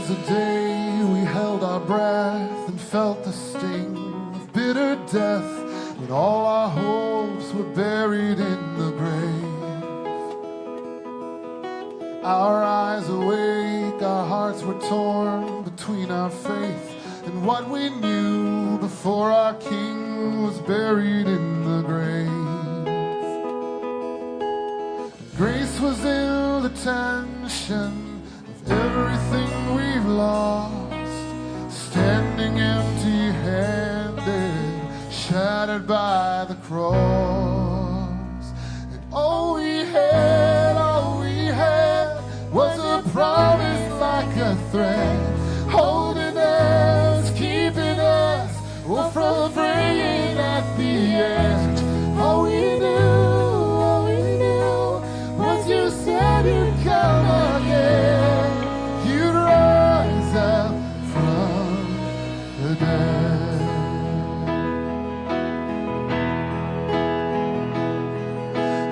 was a day we held our breath and felt the sting of bitter death, when all our hopes were buried in the grave. Our eyes awake, our hearts were torn between our faith and what we knew before our King was buried in the grave. Grace was in the tension of everything we've lost, standing empty-handed, shattered by the cross. And all we had was a promise like a thread, holding us, keeping us, from fraying at the edge. All we knew was you said you'd come again, you'd rise up from the dead.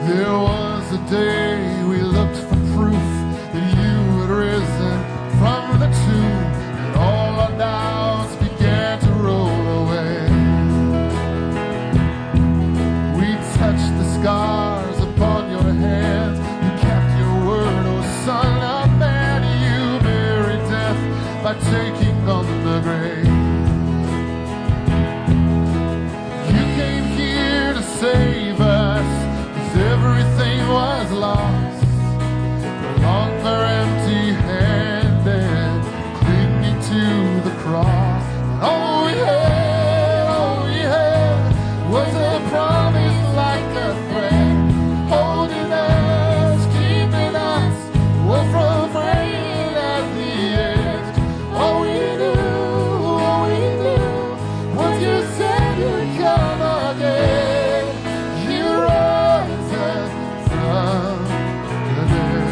There was a day we looked for proof that you had risen from the tomb, and all our doubts began to roll away. We touched the scars upon your hands, you kept your word, oh Son of Man. You buried death by taking on the grave. You came here to save us, 'cause everything was lost. Long for empty-handed, clinging to the cross. All we had was a promise like a thread, holding us, keeping us, from fraying at the edge. All we knew was you said you'd come again, you rise us from the dead.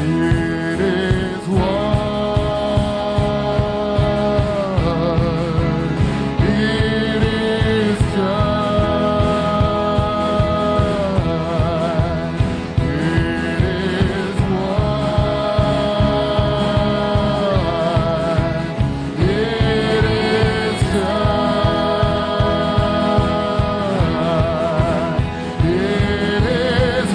It is won. It is done. It is won. It is done. It is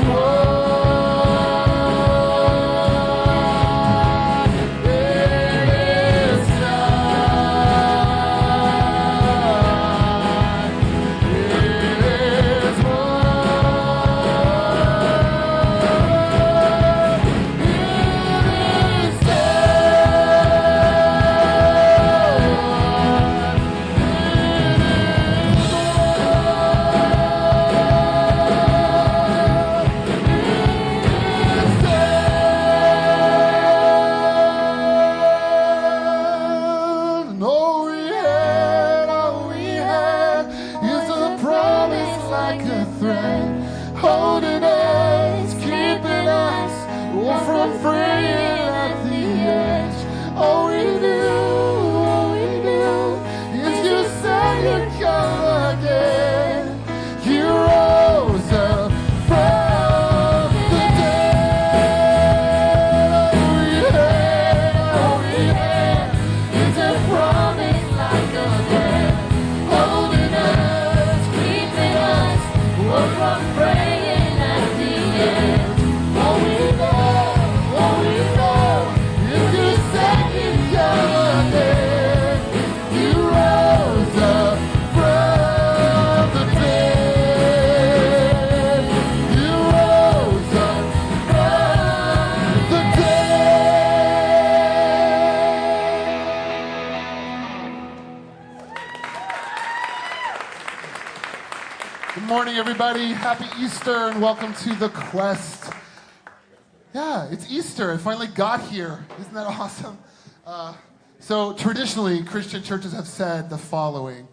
holding us, keeping us, from fraying at the edge. All we knew is you said you'd come again, you rose up from the dead. All we had is a promise like a thread, holding us, keeping us, from praying at the edge. All we know is you said you'd come again, you rose up from the dead. You rose up from the dead. Good morning, everybody. Happy Easter and welcome to the Quest. Yeah, it's Easter. It finally got here. Isn't that awesome? So traditionally, Christian churches have said the following.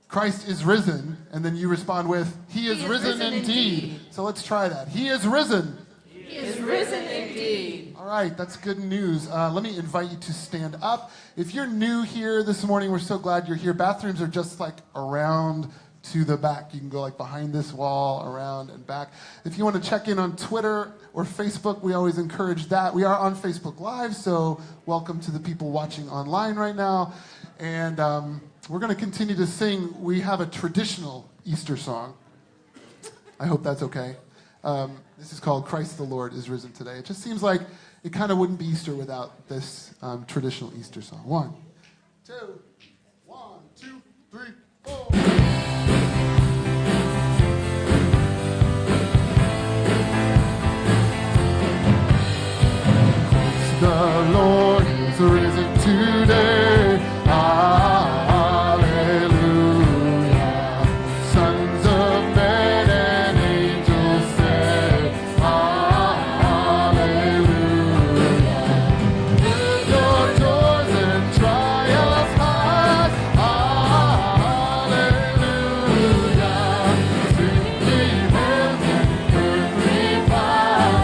Christ is risen, and then you respond with, He is risen indeed. So let's try that. He is risen. He is risen indeed. All right, that's good news. Let me invite you to stand up. If you're new here this morning, we're so glad you're here. Bathrooms are just like around to the back. You can go like behind this wall, around and back. If you want to check in on Twitter or Facebook, we always encourage that. We are on Facebook Live, so welcome to the people watching online right now. And we're going to continue to sing. We have a traditional Easter song. I hope that's okay. This is called Christ the Lord is Risen Today. It just seems like it kind of wouldn't be Easter without this traditional Easter song. 1, 2, 1, 2, 3, 4. The Lord is risen today. Hallelujah. Sons of men and angels say, Hallelujah. Your joys and triumphs high. Hallelujah. Sing ye hymns and earthly fire.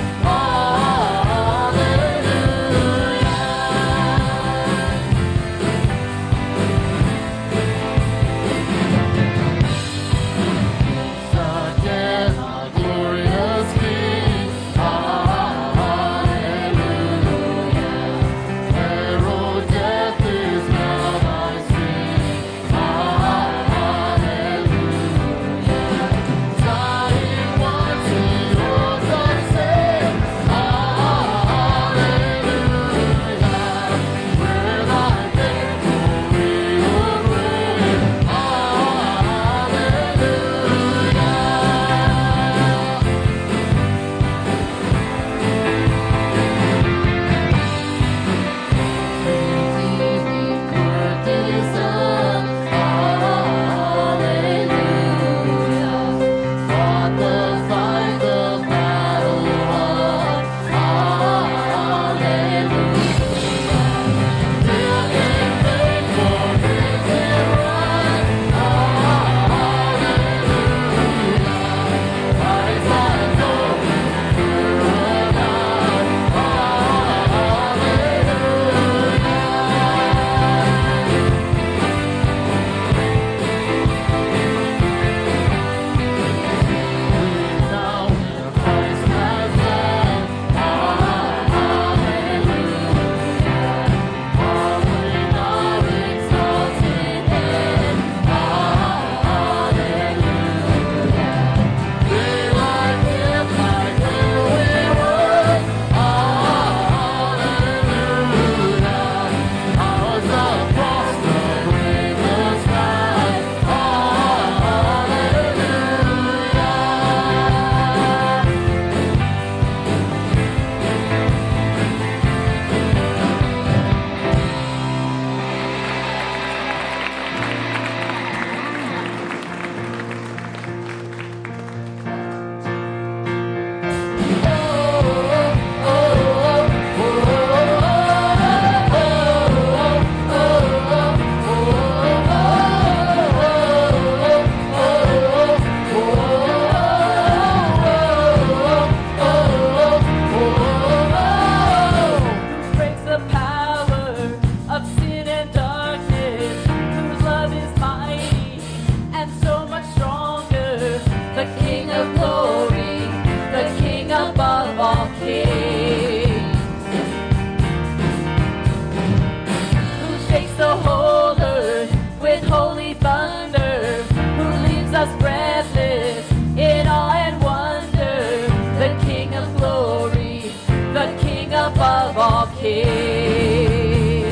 Above all kings.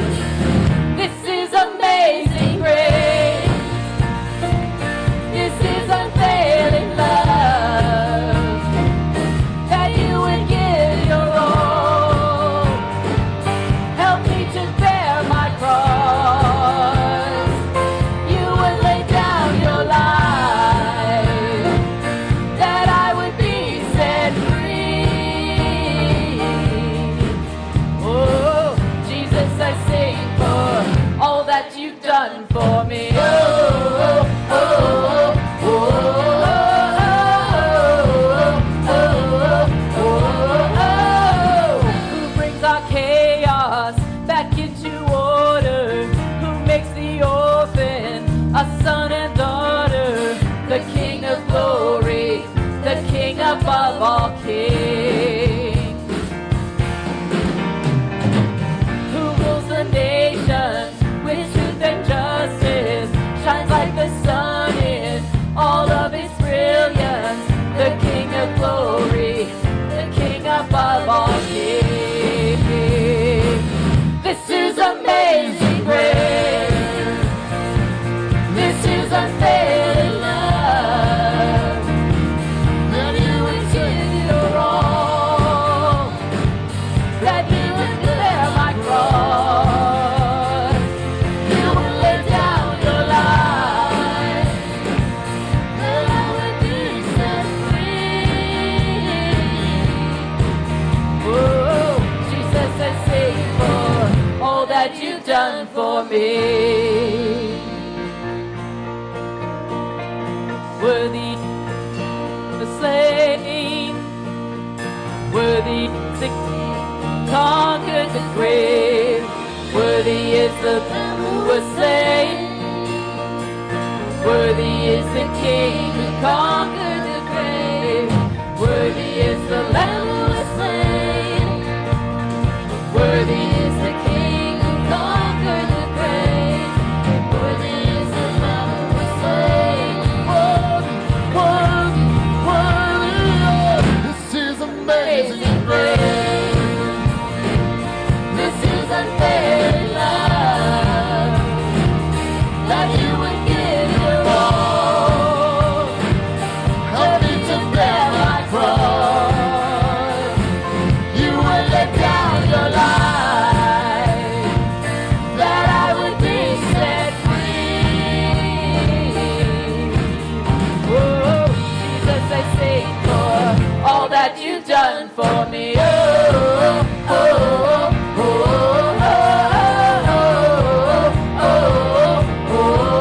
This is amazing grace. This is unfailing love, that you would give your all. Help me to bear my cross. You would lay down your life, that I would be set free. Oh. that you would bear my cross. You would lay down your life, that I would be set free. Oh, Jesus, I say for all that you've done for me. Worthy the slain, worthy the conquered the grave, worthy is the Lamb who was slain, worthy is the King who conquered the grave, worthy is the Lamb who was slain, worthy is the King who conquered the grave, worthy is the Lamb who was slain. This is amazing grace. This is unfailing love, that you would give your all. Help me to bear my cross. You would lay down your life, that I would be set free. Oh, Jesus, I say for all that you've done for me. Oh, oh, oh, oh, oh, oh,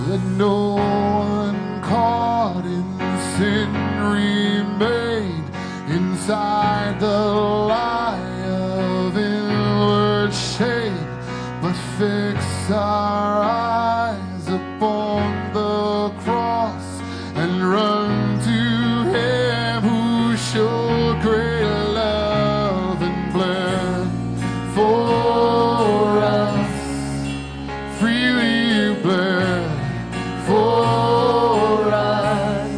Let no one caught in sin remain inside the lie of inward shame, but fix our eyes upon the cross and run to him who showed great love and bled for us. Freely you bled for us.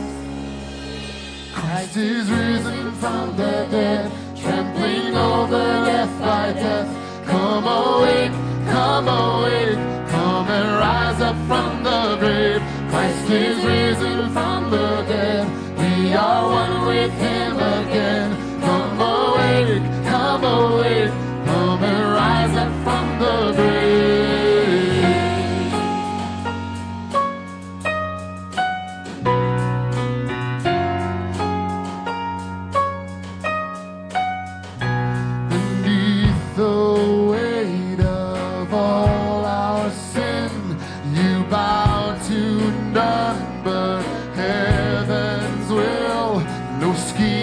Christ is risen from the dead, trampling over death by death. Come awake, come awake, come and rise up from the grave. Christ is risen from the dead, we are one with him again. Come awake, come awake, come and rise up from the grave. Beneath the weight of all our sin, you bow to none but heaven's will. No scheme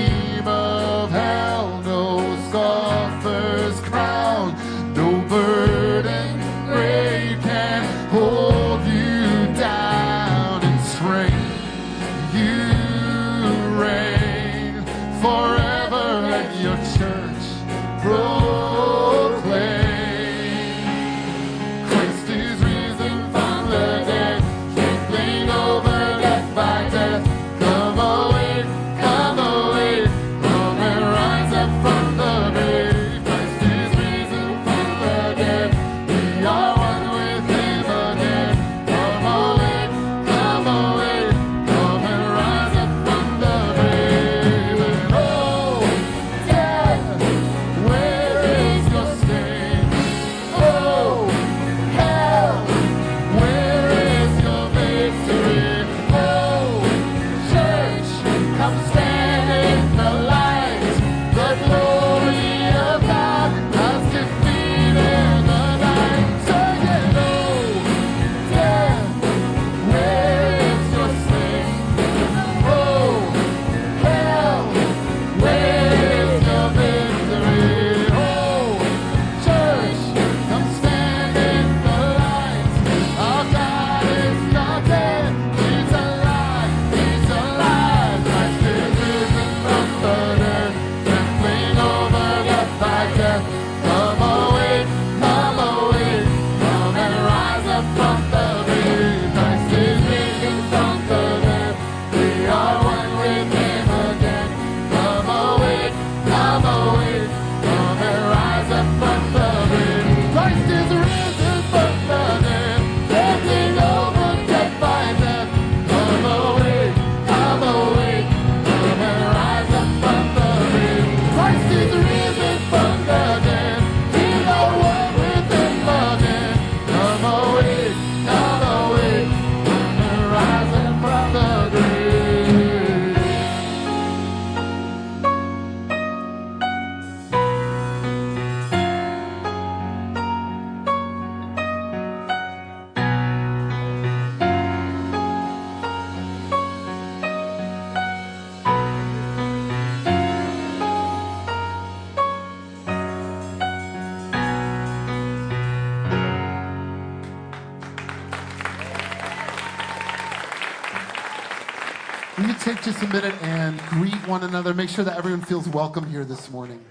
will you take just a minute and greet one another? Make sure that everyone feels welcome here this morning.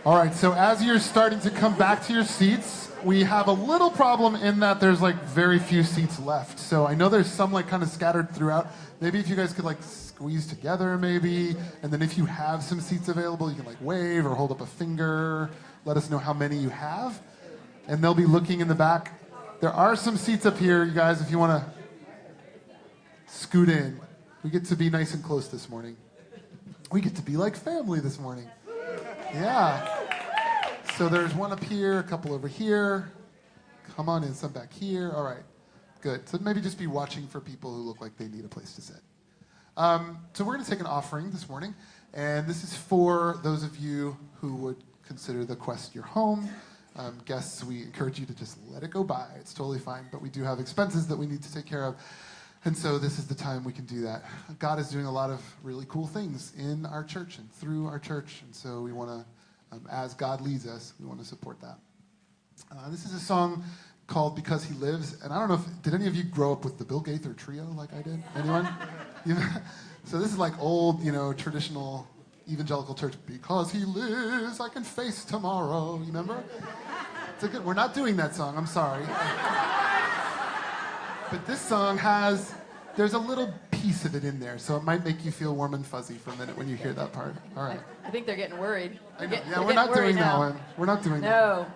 All right, so as you're starting to come back to your seats, we have a little problem in that there's like very few seats left. So I know there's some like kind of scattered throughout. Maybe if you guys could like squeeze together maybe, and then if you have some seats available, you can like wave or hold up a finger, let us know how many you have. And they'll be looking in the back. There are some seats up here, you guys, if you want to scoot in. We get to be nice and close this morning. We get to be like family this morning. Yeah. So there's one up here, a couple over here. Come on in, some back here. All right, good. So maybe just be watching for people who look like they need a place to sit. So we're going to take an offering this morning, and this is for those of you who would consider the Quest your home. Guests, we encourage you to just let it go by. It's totally fine, but we do have expenses that we need to take care of. And so this is the time we can do that. God is doing a lot of really cool things in our church and through our church. And so we want to, as God leads us, we want to support that. This is a song called Because He Lives. And I don't know did any of you grow up with the Bill Gaither trio like I did? Anyone? So this is like old, traditional evangelical church. Because He lives, I can face tomorrow. You remember? We're not doing that song. I'm sorry. But this song there's a little piece of it in there, so it might make you feel warm and fuzzy for a minute when you hear that part. All right. I think they're getting worried. We're not doing that one. We're not doing that. No.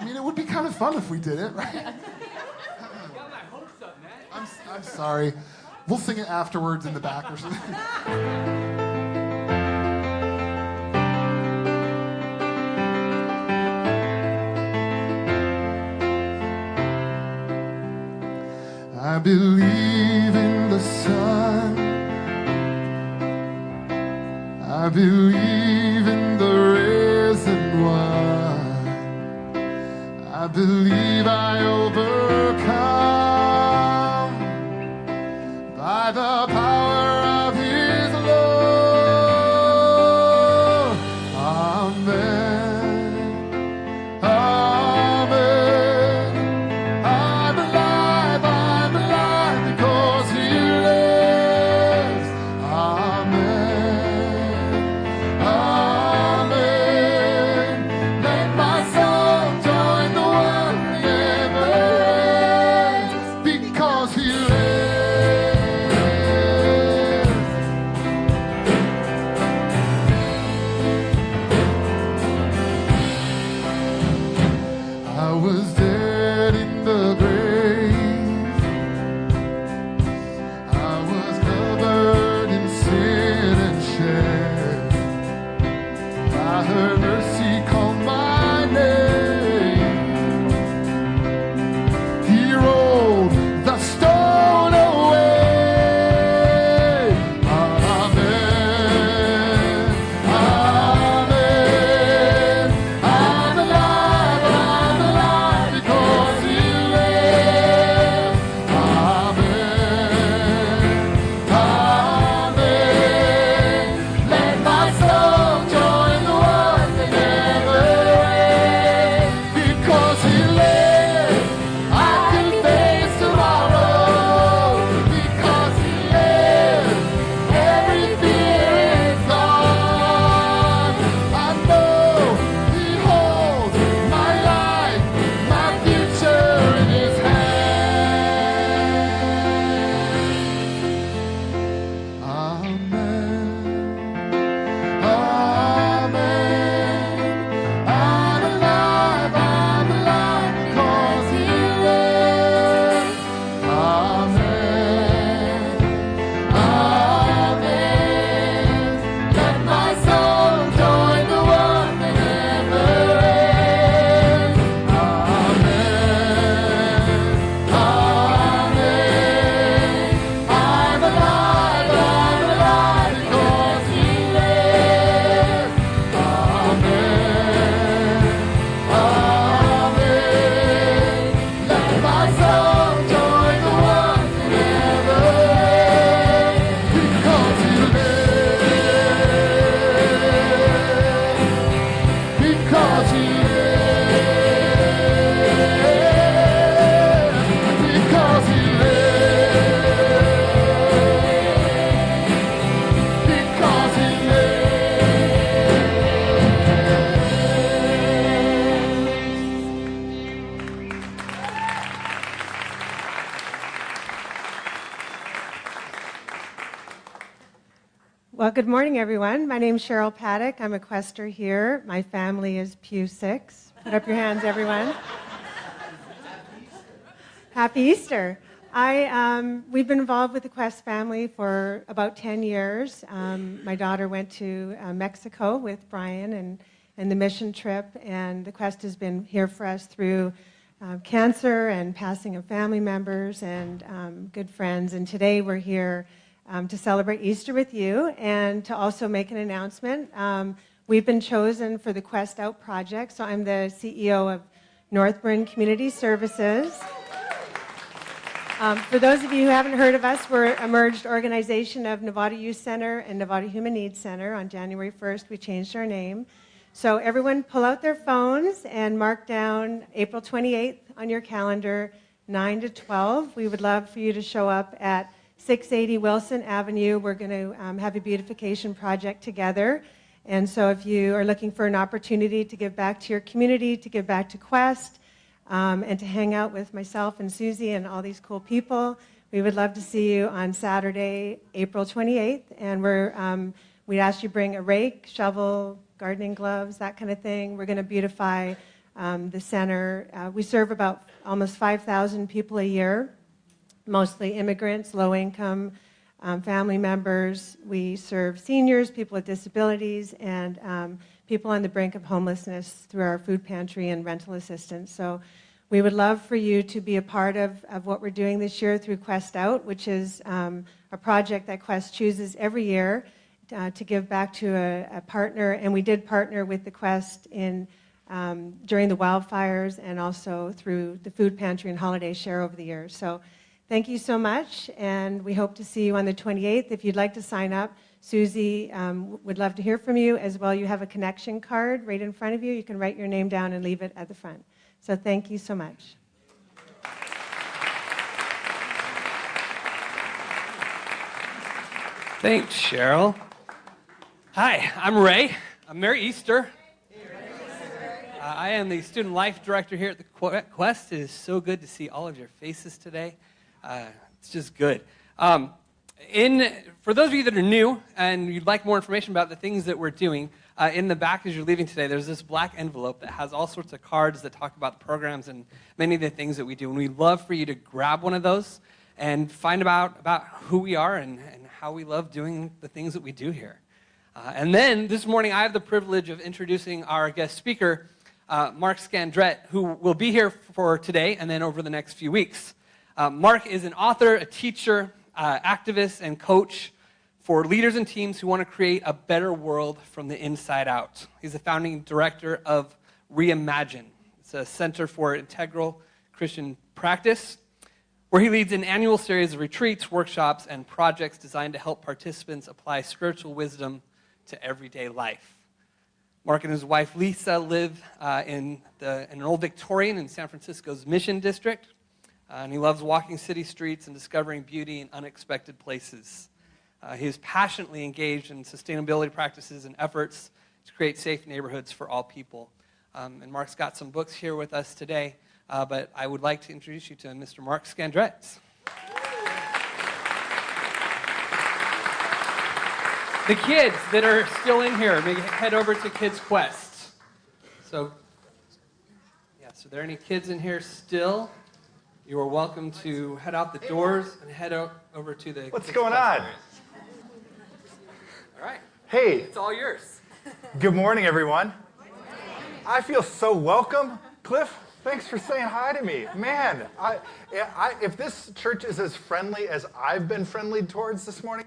I mean, it would be kind of fun if we did it, right? I'm sorry. We'll sing it afterwards in the back or something. I believe in the sun. I believe in the risen one. I believe I overcome by the power of His love. Amen. Amen. I'm alive because He lives. Amen. Amen. Well, good morning, everyone. My name is Cheryl Paddock. I'm a quester here. My family is Pew 6. Put up your hands, everyone. Happy Easter. We've been involved with the Quest family for about 10 years. My daughter went to Mexico with Brian and the mission trip, and the Quest has been here for us through cancer and passing of family members and good friends. And today we're here to celebrate Easter with you and to also make an announcement. We've been chosen for the Quest Out project, so I'm the CEO of Northburn Community Services. For those of you who haven't heard of us, we're a merged organization of Nevada Youth Center and Nevada Human Needs Center. On January 1st, we changed our name. So everyone pull out their phones and mark down April 28th on your calendar, 9 to 12. We would love for you to show up at 680 Wilson Avenue. We're going to have a beautification project together. And so if you are looking for an opportunity to give back to your community, to give back to Quest, and to hang out with myself and Susie and all these cool people, we would love to see you on Saturday, April 28th. And we'd ask you to bring a rake, shovel, gardening gloves, that kind of thing. We're going to beautify the center. We serve about almost 5,000 people a year, mostly immigrants, low-income family members. We serve seniors, people with disabilities, and people on the brink of homelessness through our food pantry and rental assistance. So we would love for you to be a part of what we're doing this year through Quest Out, which is a project that Quest chooses every year to give back to a partner. And we did partner with the Quest during the wildfires and also through the food pantry and holiday share over the years. So thank you so much, and we hope to see you on the 28th. If you'd like to sign up, Susie would love to hear from you. As well, you have a connection card right in front of you. You can write your name down and leave it at the front. So thank you so much. Thanks, Cheryl. Hi, I'm Ray. Merry Easter. I am the Student Life Director here at the Quest. It is so good to see all of your faces today. It's just good. For those of you that are new and you'd like more information about the things that we're doing, in the back as you're leaving today, there's this black envelope that has all sorts of cards that talk about the programs and many of the things that we do. And we'd love for you to grab one of those and find about who we are and how we love doing the things that we do here. And then this morning, I have the privilege of introducing our guest speaker, Mark Scandrette, who will be here for today and then over the next few weeks. Mark is an author, a teacher, activist, and coach for leaders and teams who want to create a better world from the inside out. He's the founding director of Reimagine. It's a center for integral Christian practice, where he leads an annual series of retreats, workshops, and projects designed to help participants apply spiritual wisdom to everyday life. Mark and his wife Lisa live in an old Victorian in San Francisco's Mission District, and he loves walking city streets and discovering beauty in unexpected places. He is passionately engaged in sustainability practices and efforts to create safe neighborhoods for all people. And Mark's got some books here with us today, but I would like to introduce you to Mr. Mark Scandrette. The kids that are still in here, maybe head over to Kids Quest. So are there any kids in here still? You are welcome to head out the doors and head over to the What's going on? All right. Hey. It's all yours. Good morning, everyone. I feel so welcome. Cliff, thanks for saying hi to me. Man, if this church is as friendly as I've been friendly towards this morning,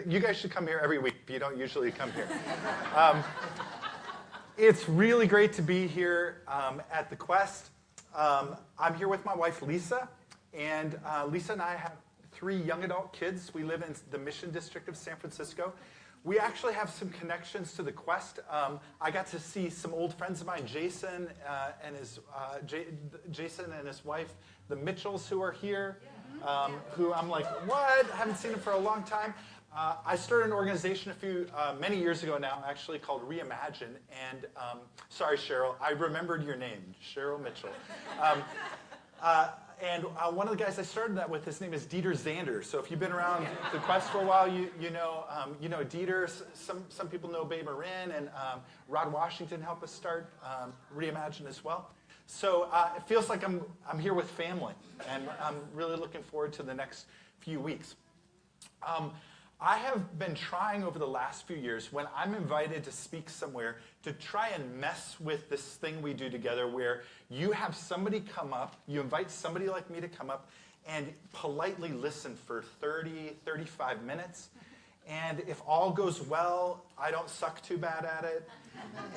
you guys should come here every week if you don't usually come here. It's really great to be here at the Quest. I'm here with my wife, Lisa, and Lisa and I have 3 young adult kids. We live in the Mission District of San Francisco. We actually have some connections to the Quest. I got to see some old friends of mine, Jason and his wife, the Mitchells, who are here, who I'm like, what? I haven't seen them for a long time. I started an organization many years ago now, actually, called Reimagine. And sorry, Cheryl, I remembered your name, Cheryl Mitchell. And one of the guys I started that with, his name is Dieter Zander. So if you've been around the Quest for a while, you know Dieter. Some people know Babe Marin, and Rod Washington helped us start Reimagine as well. So it feels like I'm here with family, and I'm really looking forward to the next few weeks. I have been trying over the last few years, when I'm invited to speak somewhere, to try and mess with this thing we do together where you have somebody come up, you invite somebody like me to come up and politely listen for 30, 35 minutes. And if all goes well, I don't suck too bad at it,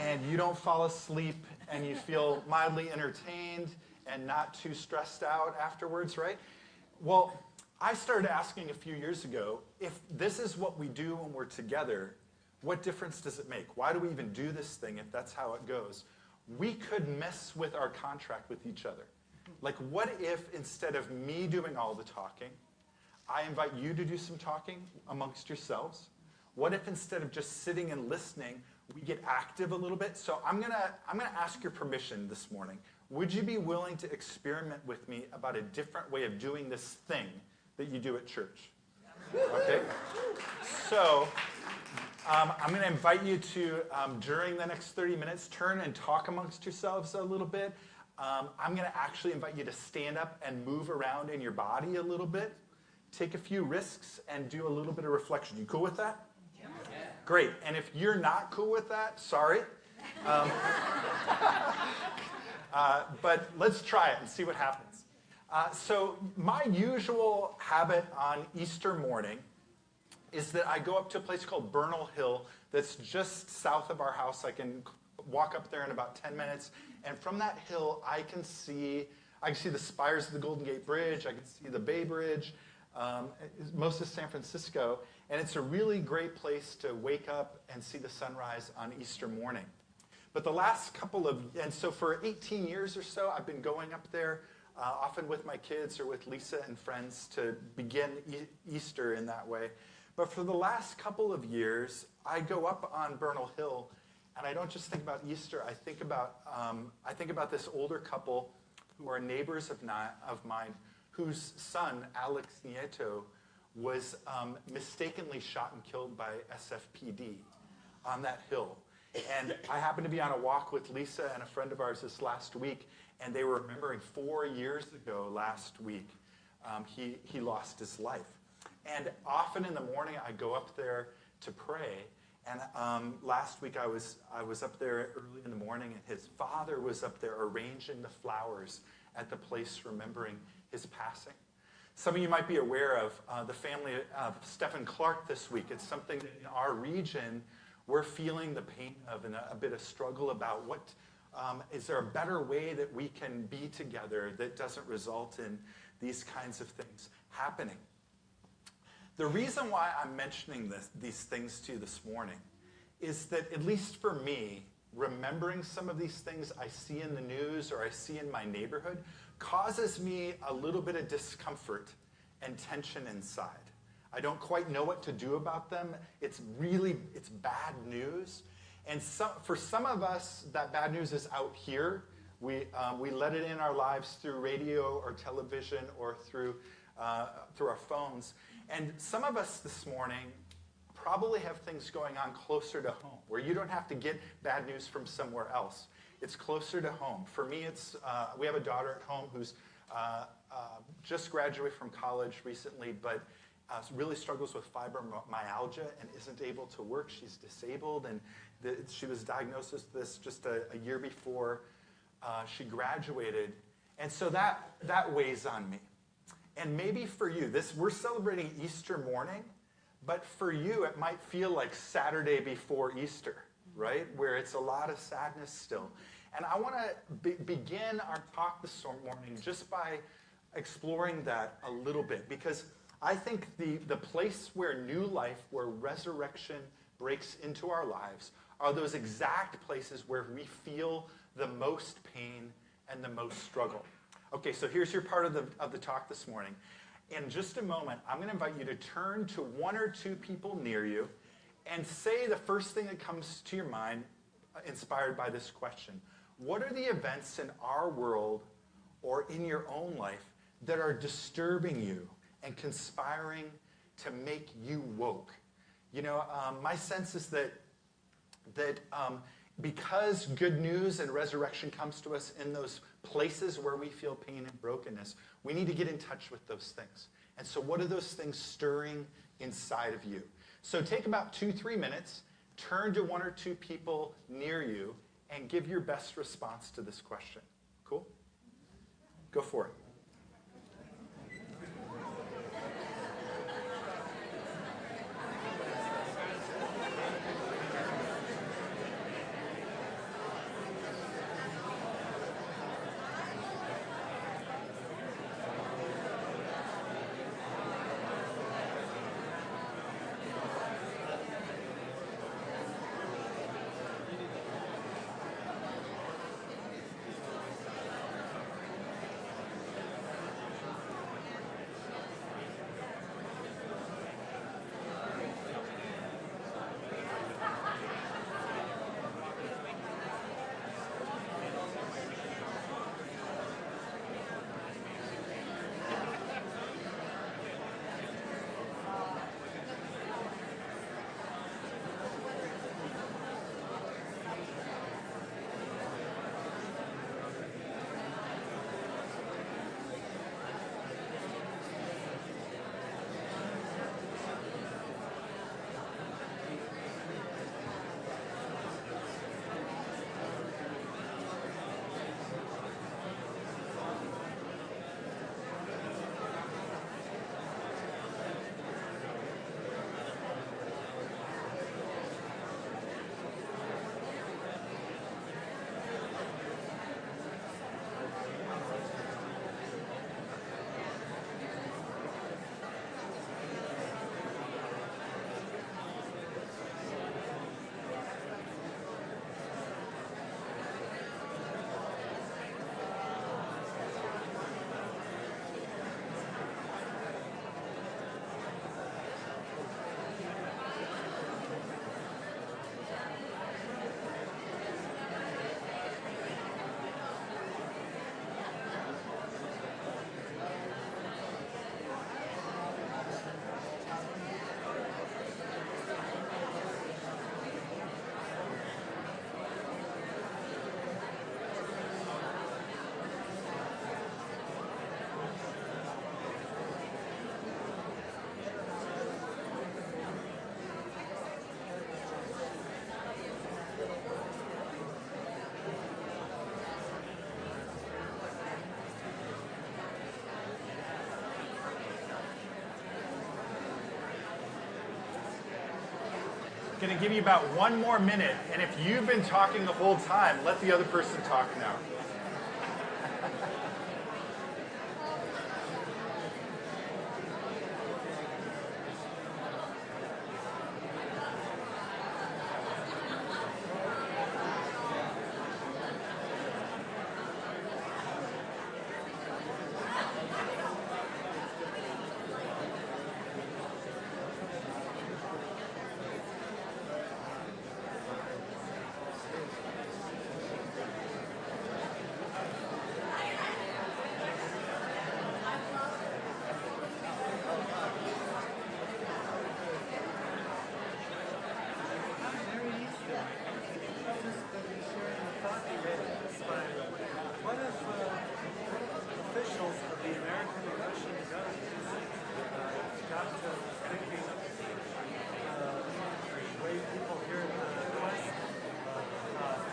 and you don't fall asleep, and you feel mildly entertained and not too stressed out afterwards, right? Well, I started asking a few years ago, if this is what we do when we're together, what difference does it make? Why do we even do this thing if that's how it goes? We could mess with our contract with each other. Like, what if instead of me doing all the talking, I invite you to do some talking amongst yourselves? What if instead of just sitting and listening, we get active a little bit? So I'm gonna ask your permission this morning. Would you be willing to experiment with me about a different way of doing this thing that you do at church? Okay? So I'm going to invite you to, during the next 30 minutes, turn and talk amongst yourselves a little bit. I'm going to actually invite you to stand up and move around in your body a little bit, take a few risks, and do a little bit of reflection. You cool with that? Yeah. Great. And if you're not cool with that, sorry. But let's try it and see what happens. So my usual habit on Easter morning is that I go up to a place called Bernal Hill that's just south of our house. I can walk up there in about 10 minutes. And from that hill, I can see the spires of the Golden Gate Bridge. I can see the Bay Bridge, most of San Francisco. And it's a really great place to wake up and see the sunrise on Easter morning. But the last so for 18 years or so, I've been going up there, often with my kids or with Lisa and friends, to begin Easter in that way. But for the last couple of years, I go up on Bernal Hill, and I don't just think about Easter. I think about this older couple who are neighbors of mine, whose son, Alex Nieto, was mistakenly shot and killed by SFPD on that hill. And I happened to be on a walk with Lisa and a friend of ours this last week, and they were remembering 4 years ago last week, he lost his life. And often in the morning, I go up there to pray. And last week, I was up there early in the morning, and his father was up there arranging the flowers at the place remembering his passing. Some of you might be aware of the family of Stephen Clark this week. It's something that in our region we're feeling the pain of, and a bit of struggle about is there a better way that we can be together that doesn't result in these kinds of things happening. The reason why I'm mentioning these things to you this morning is that, at least for me, remembering some of these things I see in the news or I see in my neighborhood causes me a little bit of discomfort and tension inside. I don't quite know what to do about them. It's bad news. And for some of us, that bad news is out here. We let it in our lives through radio or television or through our phones. And some of us this morning probably have things going on closer to home, where you don't have to get bad news from somewhere else. It's closer to home. For me, we have a daughter at home who's just graduated from college recently, but really struggles with fibromyalgia and isn't able to work. She's disabled, and she was diagnosed with this just a year before she graduated. And so that weighs on me. And maybe for you, we're celebrating Easter morning, but for you, it might feel like Saturday before Easter, right? Where it's a lot of sadness still. And I want to begin our talk this morning just by exploring that a little bit, because I think the place where new life, where resurrection breaks into our lives, are those exact places where we feel the most pain and the most struggle. Okay, so here's your part of the talk this morning. In just a moment, I'm going to invite you to turn to one or two people near you and say the first thing that comes to your mind inspired by this question. What are the events in our world or in your own life that are disturbing you and conspiring to make you woke. My sense is that because good news and resurrection comes to us in those places where we feel pain and brokenness, we need to get in touch with those things. And so what are those things stirring inside of you? So take about 2-3 minutes, turn to 1 or 2 people near you, and give your best response to this question. Cool? Go for it. Going to give you about 1 more minute, and if you've been talking the whole time, let the other person talk now.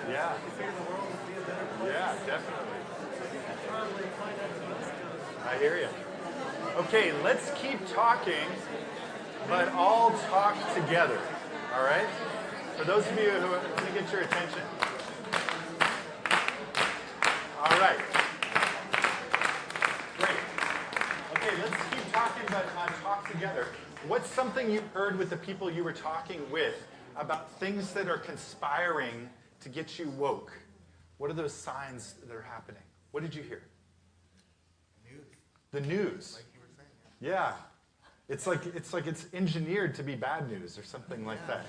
Yeah. Yeah, definitely. I hear you. Okay, let's keep talking, but all talk together. All right? For those of you who let me get your attention. All right. Great. Okay, let's keep talking, but talk together. What's something you heard with the people you were talking with about things that are conspiring to get you woke? What are those signs that are happening? What did you hear? News. The news. Like you were saying. Yeah. It's like it's engineered to be bad news or something like that.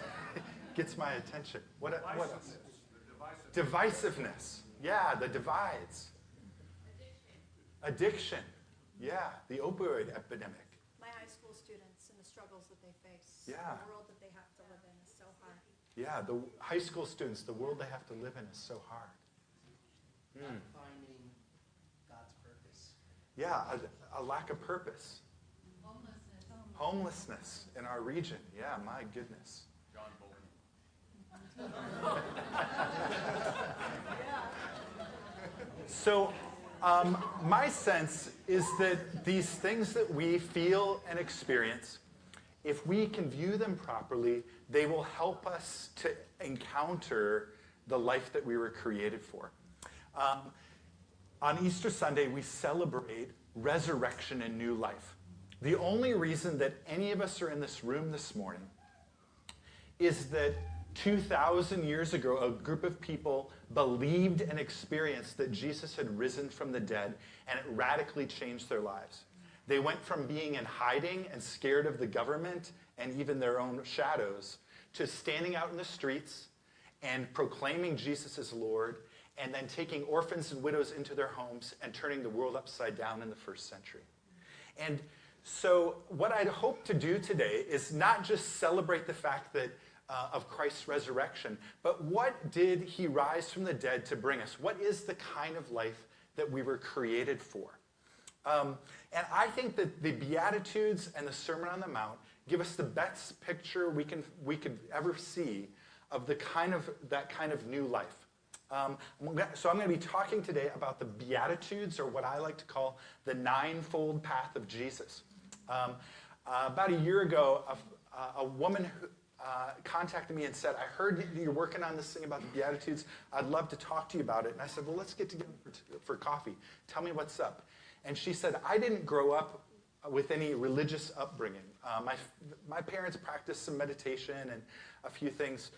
Gets my attention. What else? Divisiveness. Yeah, the divides. Addiction. Yeah, the opioid epidemic. My high school students and the struggles that they face. Yeah. The world that they have to live in is so hard. Yeah, the high school students, the world they have to live in is so hard. Not finding God's purpose. Yeah, a lack of purpose. Homelessness in our region. Yeah, my goodness. So, my sense is that these things that we feel and experience, if we can view them properly, they will help us to encounter the life that we were created for. On Easter Sunday, we celebrate resurrection and new life. The only reason that any of us are in this room this morning is that 2,000 years ago, a group of people believed and experienced that Jesus had risen from the dead, and it radically changed their lives. They went from being in hiding and scared of the government and even their own shadows to standing out in the streets and proclaiming Jesus as Lord, and then taking orphans and widows into their homes and turning the world upside down in the first century. And so what I'd hope to do today is not just celebrate the fact that of Christ's resurrection, but what did he rise from the dead to bring us? What is the kind of life that we were created for? And I think that the Beatitudes and the Sermon on the Mount give us the best picture we could ever see of that kind of new life. So I'm going to be talking today about the Beatitudes, or what I like to call the ninefold path of Jesus. About a year ago, a woman contacted me and said, I heard you're working on this thing about the Beatitudes. I'd love to talk to you about it. And I said, well, let's get together for coffee. Tell me what's up. And she said, I didn't grow up with any religious upbringing. My parents practiced some meditation and a few things,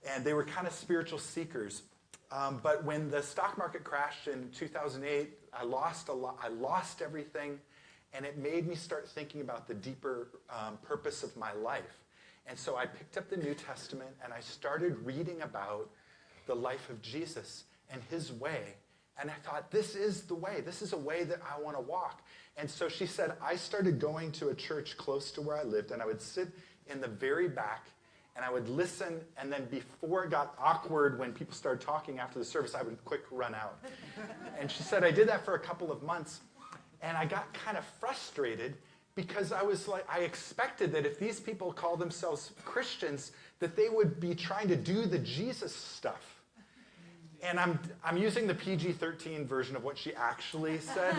and they were kind of spiritual seekers. But when the stock market crashed in 2008, I lost a lot. I lost everything, and it made me start thinking about the deeper purpose of my life. And so I picked up the New Testament, and I started reading about the life of Jesus and his way. And I thought, this is the way. This is a way that I want to walk. And so she said, I started going to a church close to where I lived, and I would sit in the very back, and I would listen, and then before it got awkward when people started talking after the service, I would quick run out. And she said, I did that for a couple of months, and I got kind of frustrated because I was like, I expected that if these people call themselves Christians, that they would be trying to do the Jesus stuff. And I'm using the PG-13 version of what she actually said.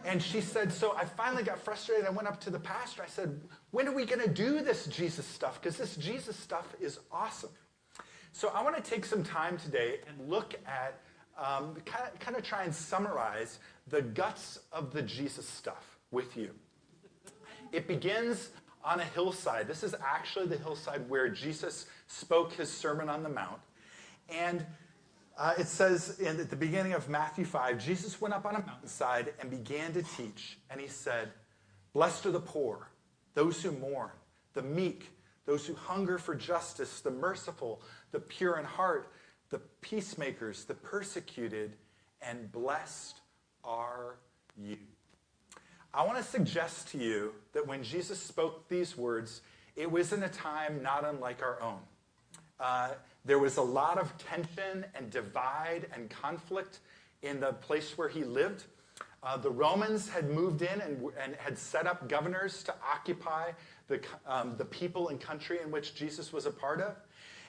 And she said, so I finally got frustrated. I went up to the pastor. I said, when are we going to do this Jesus stuff? Because this Jesus stuff is awesome. So I want to take some time today and look at, kind of try and summarize the guts of the Jesus stuff with you. It begins on a hillside. This is actually the hillside where Jesus spoke his Sermon on the Mount. And it says at the beginning of Matthew 5, Jesus went up on a mountainside and began to teach. And he said, blessed are the poor, those who mourn, the meek, those who hunger for justice, the merciful, the pure in heart, the peacemakers, the persecuted, and blessed are you. I want to suggest to you that when Jesus spoke these words, it was in a time not unlike our own. There was a lot of tension and divide and conflict in the place where he lived. The Romans had moved in and had set up governors to occupy the people and country in which Jesus was a part of.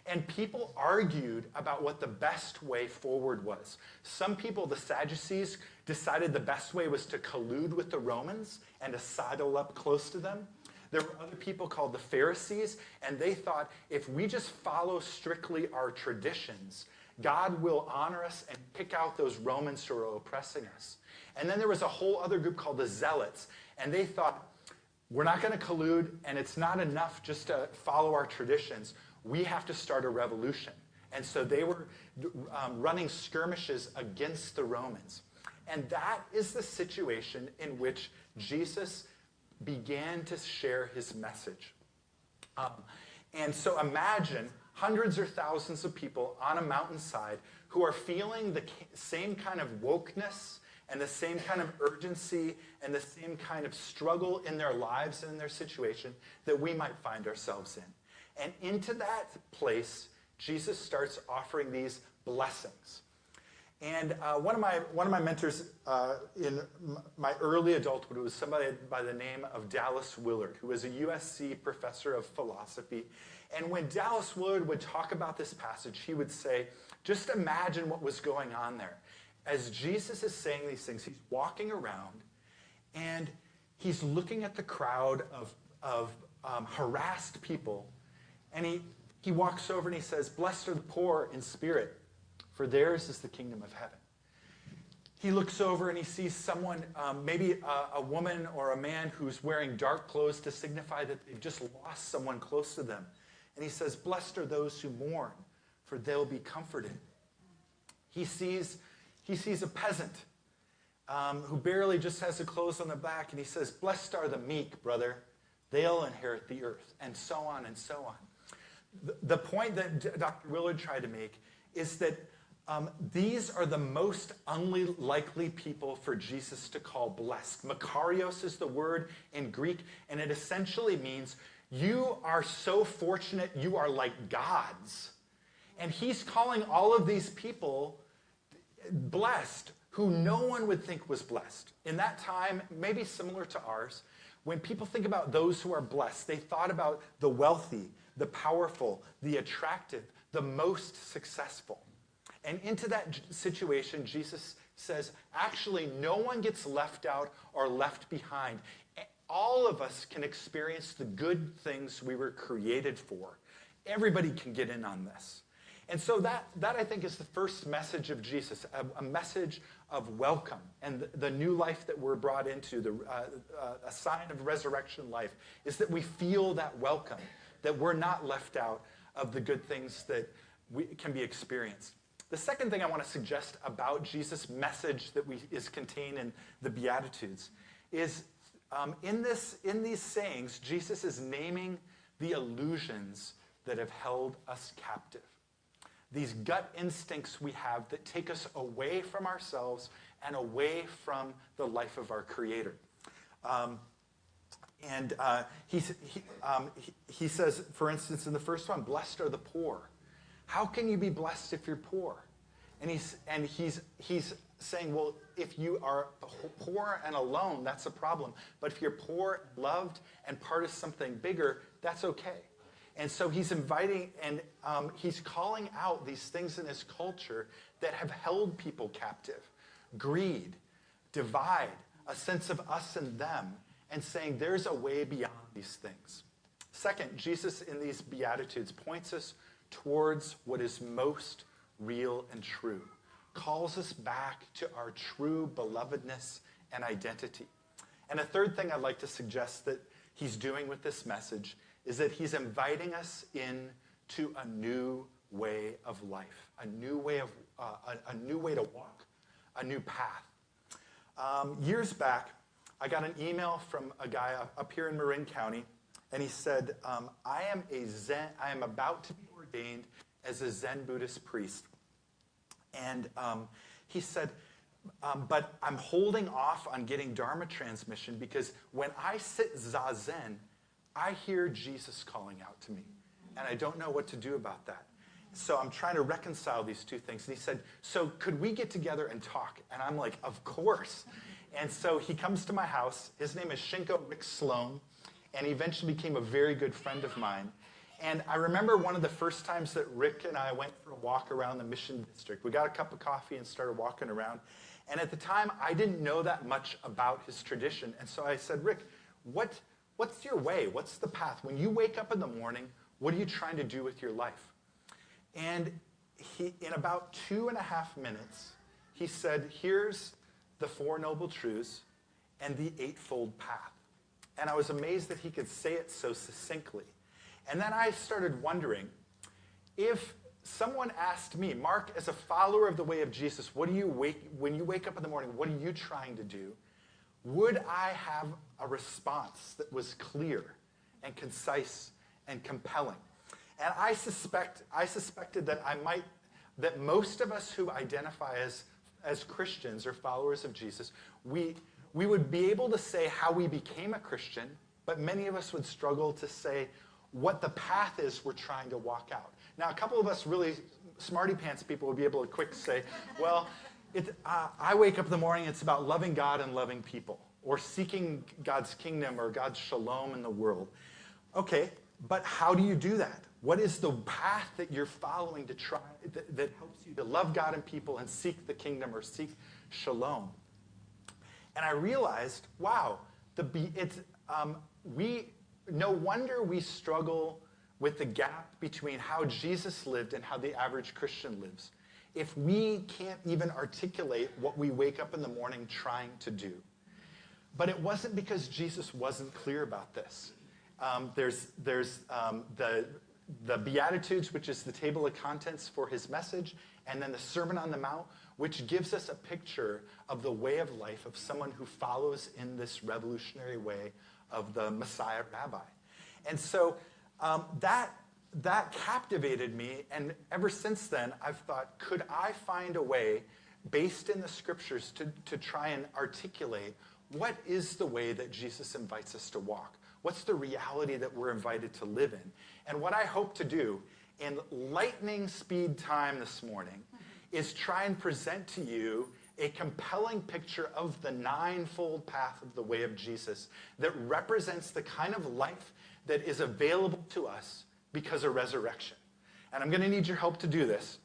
And people argued about what the best way forward was. Some people, the Sadducees, decided the best way was to collude with the Romans and to sidle up close to them. There were other people called the Pharisees, and they thought if we just follow strictly our traditions, God will honor us and pick out those Romans who are oppressing us. And then there was a whole other group called the Zealots, and they thought, we're not going to collude, and it's not enough just to follow our traditions. We have to start a revolution. And so they were running skirmishes against the Romans. And that is the situation in which Jesus began to share his message. And so imagine hundreds or thousands of people on a mountainside who are feeling the same kind of wokeness and the same kind of urgency and the same kind of struggle in their lives and in their situation that we might find ourselves in. And into that place, Jesus starts offering these blessings. And one of my mentors in my early adulthood was somebody by the name of Dallas Willard, who was a USC professor of philosophy. And when Dallas Willard would talk about this passage, he would say, just imagine what was going on there. As Jesus is saying these things, he's walking around and he's looking at the crowd of harassed people. And he walks over and he says, blessed are the poor in spirit, for theirs is the kingdom of heaven. He looks over and he sees someone, maybe a woman or a man who's wearing dark clothes to signify that they've just lost someone close to them. And he says, blessed are those who mourn, for they'll be comforted. He sees a peasant who barely just has the clothes on the back, and he says, blessed are the meek, brother. They'll inherit the earth, and so on and so on. The point that Dr. Willard tried to make is that these are the most unlikely people for Jesus to call blessed. Makarios is the word in Greek, and it essentially means you are so fortunate you are like gods. And he's calling all of these people blessed who no one would think was blessed. In that time, maybe similar to ours, when people think about those who are blessed, they thought about the wealthy, the powerful, the attractive, the most successful. And into that situation, Jesus says, actually, no one gets left out or left behind. All of us can experience the good things we were created for. Everybody can get in on this. And so that I think is the first message of Jesus, a message of welcome and the new life that we're brought into, a sign of resurrection life, is that we feel that welcome, that we're not left out of the good things that can be experienced. The second thing I want to suggest about Jesus' message that is contained in the Beatitudes is in these sayings, Jesus is naming the illusions that have held us captive. These gut instincts we have that take us away from ourselves and away from the life of our Creator. He says, for instance, in the first one, blessed are the poor. How can you be blessed if you're poor? And he's saying, well, if you are poor and alone, that's a problem. But if you're poor, loved, and part of something bigger, that's okay. And so he's inviting and he's calling out these things in his culture that have held people captive. Greed, divide, a sense of us and them, and saying there's a way beyond these things. Second, Jesus in these Beatitudes points us towards what is most real and true, calls us back to our true belovedness and identity. And a third thing I'd like to suggest that he's doing with this message is that he's inviting us into a new way of life, a new way to walk, a new path. Years back, I got an email from a guy up here in Marin County, and he said, I am about to be ordained as a Zen Buddhist priest. And he said, but I'm holding off on getting Dharma transmission because when I sit Zazen, I hear Jesus calling out to me, and I don't know what to do about that. So I'm trying to reconcile these two things. And he said, so could we get together and talk? And I'm like, of course. And so he comes to my house. His name is Shinko Rick Sloan, and he eventually became a very good friend of mine. And I remember one of the first times that Rick and I went for a walk around the Mission District. We got a cup of coffee and started walking around. And at the time, I didn't know that much about his tradition. And so I said, Rick, what's your way? What's the path? When you wake up in the morning, what are you trying to do with your life? And in about 2.5 minutes, he said, here's the Four Noble Truths and the Eightfold Path. And I was amazed that he could say it so succinctly. And then I started wondering, if someone asked me, Mark, as a follower of the way of Jesus, when you wake up in the morning, what are you trying to do? Would I have a response that was clear and concise and compelling? And I suspected that that most of us who identify as Christians or followers of Jesus, we would be able to say how we became a Christian, but many of us would struggle to say what the path is we're trying to walk out. Now, a couple of us really smarty pants people would be able to quick say, well, I wake up in the morning, it's about loving God and loving people, or seeking God's kingdom or God's shalom in the world. Okay, but how do you do that? What is the path that you're following to try that helps you to love God and people and seek the kingdom or seek shalom? And I realized, wow, no wonder we struggle with the gap between how Jesus lived and how the average Christian lives, if we can't even articulate what we wake up in the morning trying to do. But it wasn't because Jesus wasn't clear about this. There's the Beatitudes, which is the table of contents for his message, and then the Sermon on the Mount, which gives us a picture of the way of life of someone who follows in this revolutionary way of the Messiah Rabbi. And so that captivated me, and ever since then, I've thought, could I find a way, based in the scriptures, to try and articulate what is the way that Jesus invites us to walk? What's the reality that we're invited to live in? And what I hope to do in lightning speed time this morning is try and present to you a compelling picture of the ninefold path of the way of Jesus that represents the kind of life that is available to us because of resurrection. And I'm going to need your help to do this.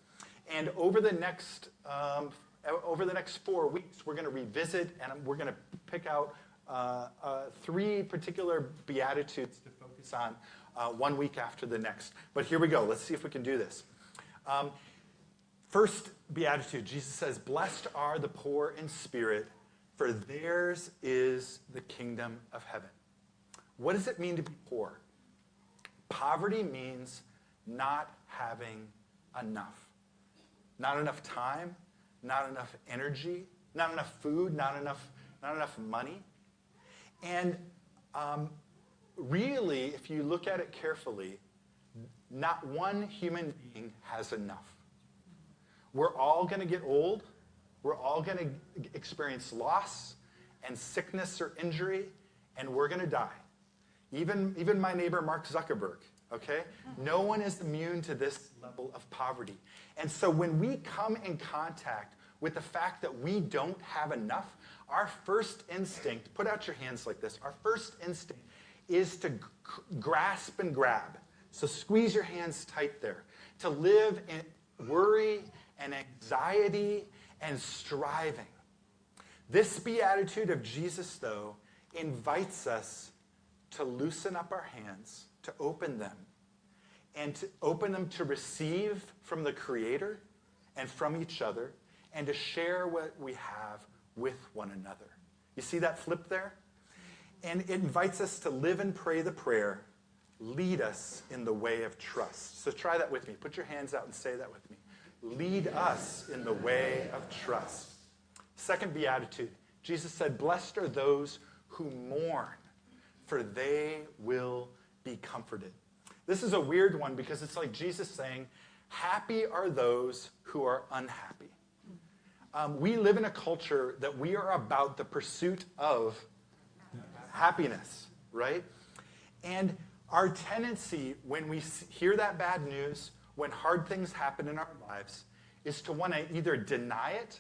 And over the next 4 weeks, we're going to revisit and we're going to pick out 3 particular Beatitudes to focus on 1 week after the next. But here we go. Let's see if we can do this. First Beatitude, Jesus says, "Blessed are the poor in spirit, for theirs is the kingdom of heaven." What does it mean to be poor? Poverty means not having enough. Not enough time, not enough energy, not enough food, not enough money. And really, if you look at it carefully, not one human being has enough. We're all going to get old. We're all going to experience loss and sickness or injury, and we're going to die. Even my neighbor, Mark Zuckerberg, okay? No one is immune to this level of poverty. And so when we come in contact with the fact that we don't have enough, our first instinct, put out your hands like this, our first instinct is to grasp and grab. So squeeze your hands tight there. To live in worry and anxiety and striving. This beatitude of Jesus, though, invites us to loosen up our hands, to open them, and to open them to receive from the Creator and from each other, and to share what we have with one another. You see that flip there? And it invites us to live and pray the prayer, "Lead us in the way of trust." So try that with me. Put your hands out and say that with me. Lead us in the way of trust. Second beatitude, Jesus said, "Blessed are those who mourn, for they will be comforted." This is a weird one because it's like Jesus saying, happy are those who are unhappy. We live in a culture that we are about the pursuit of happiness, right? And our tendency when we hear that bad news, when hard things happen in our lives, is to want to either deny it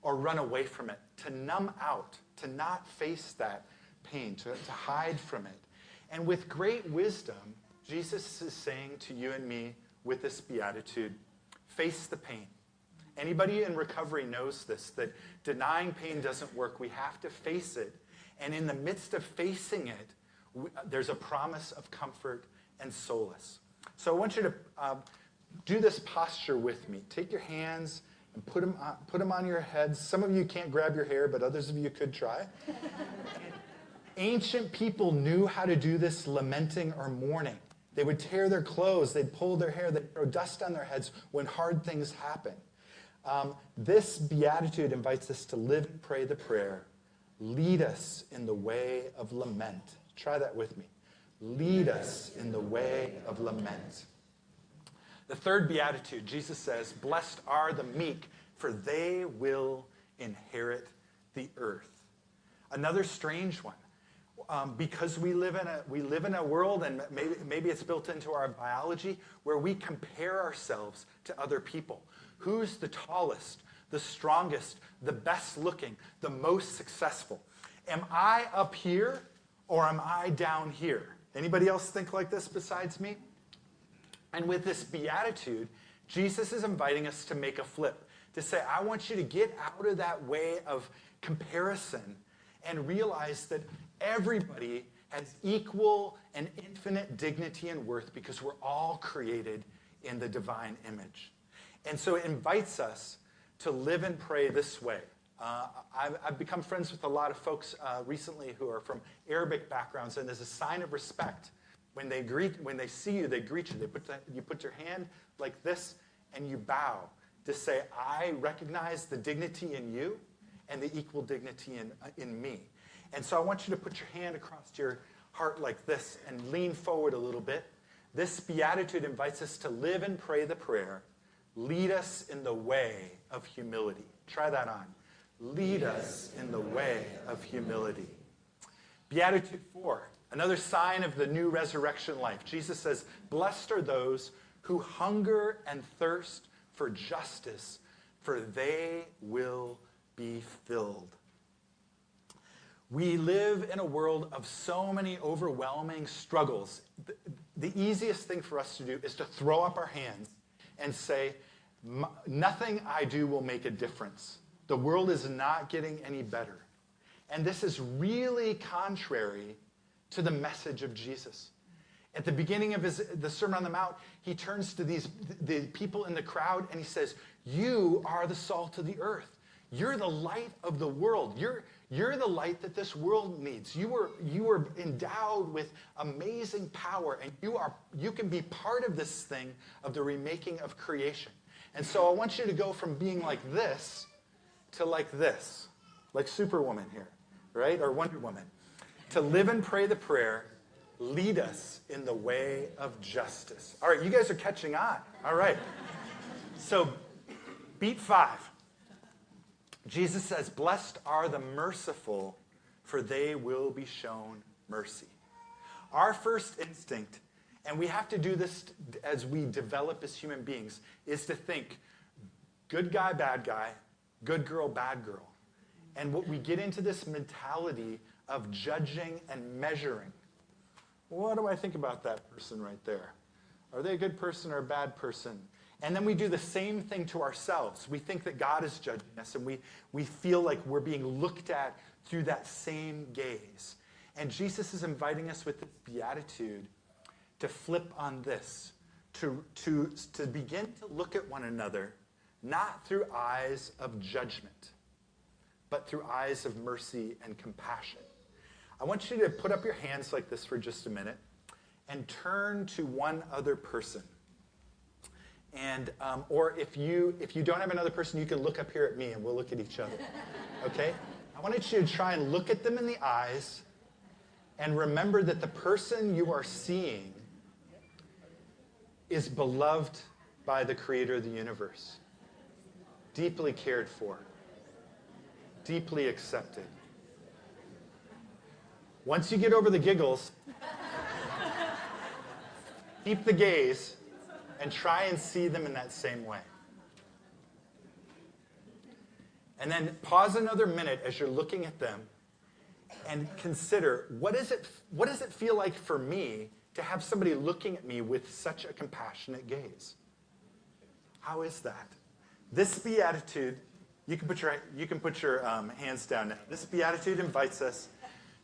or run away from it, to numb out, to not face that pain, to hide from it. And with great wisdom, Jesus is saying to you and me with this beatitude, face the pain. Anybody in recovery knows this, that denying pain doesn't work. We have to face it. And in the midst of facing it, there's a promise of comfort and solace. So I want you to do this posture with me. Take your hands and put them on your heads. Some of you can't grab your hair, but others of you could try. Ancient people knew how to do this lamenting or mourning. They would tear their clothes, they'd pull their hair, they'd throw dust on their heads when hard things happen. This beatitude invites us to live and pray the prayer, "Lead us in the way of lament." Try that with me. Lead us in the way of lament. The third beatitude, Jesus says, "Blessed are the meek, for they will inherit the earth. Another strange one. Because we live in a world, and maybe it's built into our biology, where we compare ourselves to other people. Who's the tallest, the strongest, the best looking, the most successful? Am I up here or am I down here? Anybody else think like this besides me? And with this beatitude, Jesus is inviting us to make a flip, to say, I want you to get out of that way of comparison and realize that everybody has equal and infinite dignity and worth because we're all created in the divine image. And so it invites us to live and pray this way. I've become friends with a lot of folks recently who are from Arabic backgrounds, and as a sign of respect, when they see you, they greet you. You put your hand like this, and you bow to say, I recognize the dignity in you and the equal dignity in me. And so I want you to put your hand across your heart like this and lean forward a little bit. This beatitude invites us to live and pray the prayer, lead us in the way of humility. Try that on. Lead us in the way of humility. Beatitude 4, another sign of the new resurrection life. Jesus says, blessed are those who hunger and thirst for justice, for they will be filled. We live in a world of so many overwhelming struggles. The easiest thing for us to do is to throw up our hands and say, nothing I do will make a difference. The world is not getting any better. And this is really contrary to the message of Jesus. At the beginning of the Sermon on the Mount, he turns to the people in the crowd and he says, you are the salt of the earth. You're the light of the world. You're the light that this world needs. You were endowed with amazing power, and you can be part of this thing of the remaking of creation. And so I want you to go from being like this to like this, like Superwoman here, right? Or Wonder Woman. To live and pray the prayer, lead us in the way of justice. All right, you guys are catching on. All right. So, beat 5. Jesus says, blessed are the merciful, for they will be shown mercy. Our first instinct, and we have to do this as we develop as human beings, is to think good guy, bad guy, good girl, bad girl. And what we get into this mentality of judging and measuring. What do I think about that person right there? Are they a good person or a bad person? And then we do the same thing to ourselves. We think that God is judging us, and we feel like we're being looked at through that same gaze. And Jesus is inviting us with this beatitude to flip on this, to begin to look at one another, not through eyes of judgment, but through eyes of mercy and compassion. I want you to put up your hands like this for just a minute and turn to one other person. And or if you don't have another person, you can look up here at me and we'll look at each other. Okay? I wanted you to try and look at them in the eyes and remember that the person you are seeing is beloved by the creator of the universe, deeply cared for, deeply accepted. Once you get over the giggles, keep the gaze and try and see them in that same way. And then pause another minute as you're looking at them and consider, what does it feel like for me to have somebody looking at me with such a compassionate gaze? How is that? This beatitude, you can put your hands down now. This beatitude invites us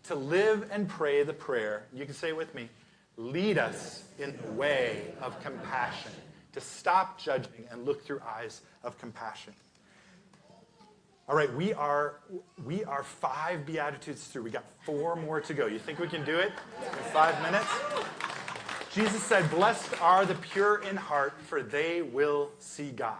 to live and pray the prayer. You can say it with me. Lead us in the way of compassion, to stop judging and look through eyes of compassion. All right, we are 5 Beatitudes through. We got 4 more to go. You think we can do it in 5 minutes? Jesus said, blessed are the pure in heart, for they will see God.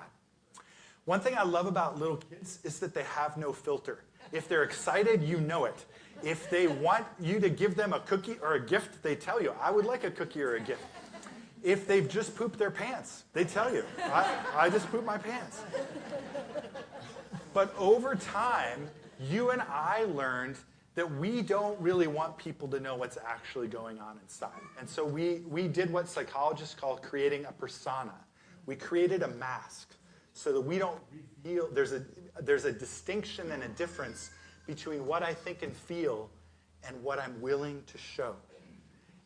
One thing I love about little kids is that they have no filter. If they're excited, you know it. If they want you to give them a cookie or a gift, they tell you, I would like a cookie or a gift. If they've just pooped their pants, they tell you, I just pooped my pants. But over time, you and I learned that we don't really want people to know what's actually going on inside. And so we did what psychologists call creating a persona. We created a mask so that we don't reveal, there's a distinction and a difference between what I think and feel and what I'm willing to show.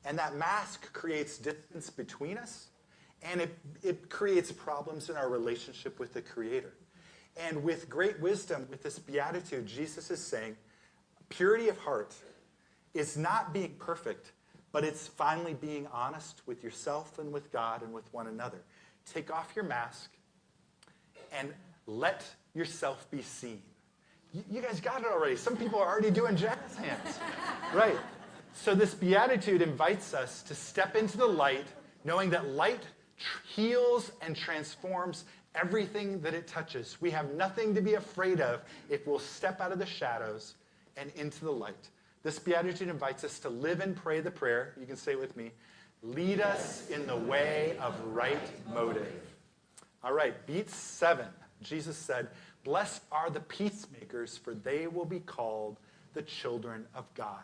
And that mask creates distance between us, and it creates problems in our relationship with the Creator. And with great wisdom, with this beatitude, Jesus is saying, purity of heart is not being perfect, but it's finally being honest with yourself and with God and with one another. Take off your mask and let yourself be seen. You guys got it already. Some people are already doing jazz hands. Right. So this beatitude invites us to step into the light, knowing that light heals and transforms everything that it touches. We have nothing to be afraid of if we'll step out of the shadows and into the light. This beatitude invites us to live and pray the prayer. You can say it with me. Lead us in the way of right motive. All right, beat 7. Jesus said, blessed are the peacemakers, for they will be called the children of God.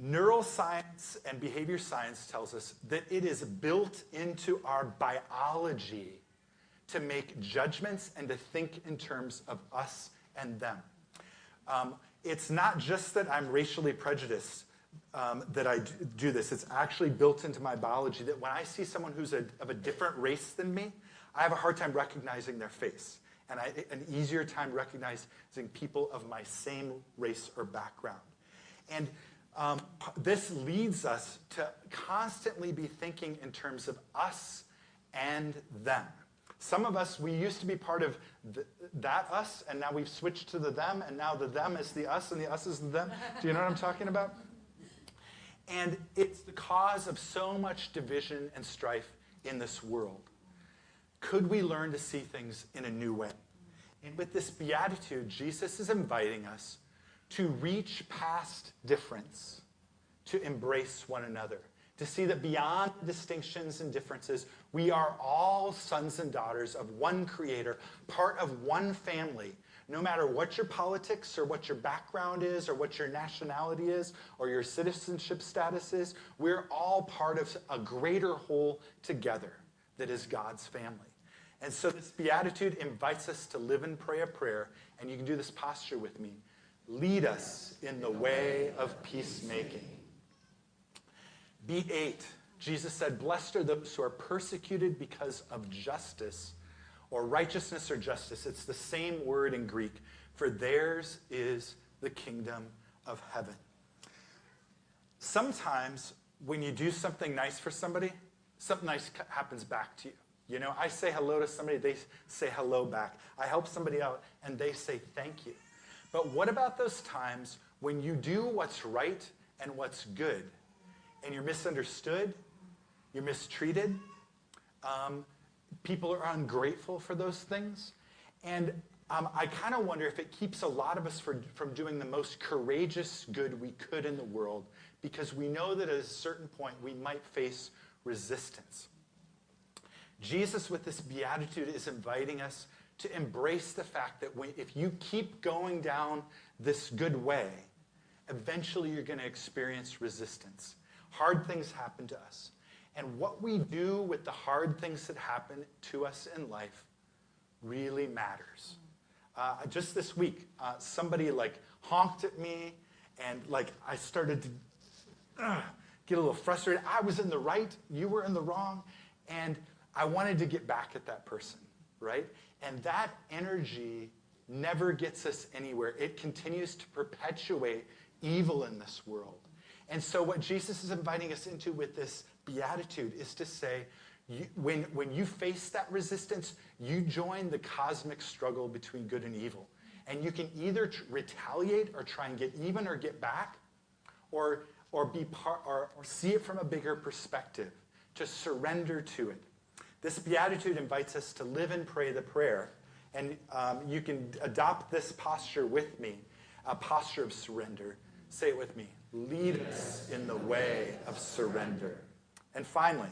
Neuroscience and behavior science tells us that it is built into our biology to make judgments and to think in terms of us and them. It's not just that I'm racially prejudiced that I do this. It's actually built into my biology that when I see someone who's of a different race than me, I have a hard time recognizing their face. And an easier time recognizing people of my same race or background. And this leads us to constantly be thinking in terms of us and them. Some of us, we used to be part of that us, and now we've switched to the them, and now the them is the us, and the us is the them. Do you know what I'm talking about? And it's the cause of so much division and strife in this world. Could we learn to see things in a new way? And with this beatitude, Jesus is inviting us to reach past difference, to embrace one another, to see that beyond distinctions and differences, we are all sons and daughters of one Creator, part of one family. No matter what your politics or what your background is or what your nationality is or your citizenship status is, we're all part of a greater whole together that is God's family. And so this beatitude invites us to live and pray a prayer, and you can do this posture with me. Lead us in the way of peacemaking. Beat 8. Jesus said, blessed are those who are persecuted because of justice, or righteousness or justice. It's the same word in Greek. For theirs is the kingdom of heaven. Sometimes when you do something nice for somebody, something nice happens back to you. You know, I say hello to somebody, they say hello back. I help somebody out, and they say thank you. But what about those times when you do what's right and what's good, and you're misunderstood, you're mistreated, people are ungrateful for those things? And I kind of wonder if it keeps a lot of us from doing the most courageous good we could in the world, because we know that at a certain point we might face resistance. Jesus, with this beatitude, is inviting us to embrace the fact that if you keep going down this good way, eventually you're going to experience resistance. Hard things happen to us. And what we do with the hard things that happen to us in life really matters. Just this week, somebody honked at me, and I started to get a little frustrated. I was in the right, you were in the wrong, and I wanted to get back at that person, right? And that energy never gets us anywhere. It continues to perpetuate evil in this world. And so what Jesus is inviting us into with this beatitude is to say, when you face that resistance, you join the cosmic struggle between good and evil. And you can either retaliate or try and get even or get back, or be part or see it from a bigger perspective, to surrender to it. This beatitude invites us to live and pray the prayer. And you can adopt this posture with me, a posture of surrender. Say it with me. Lead us in the way of surrender. And finally,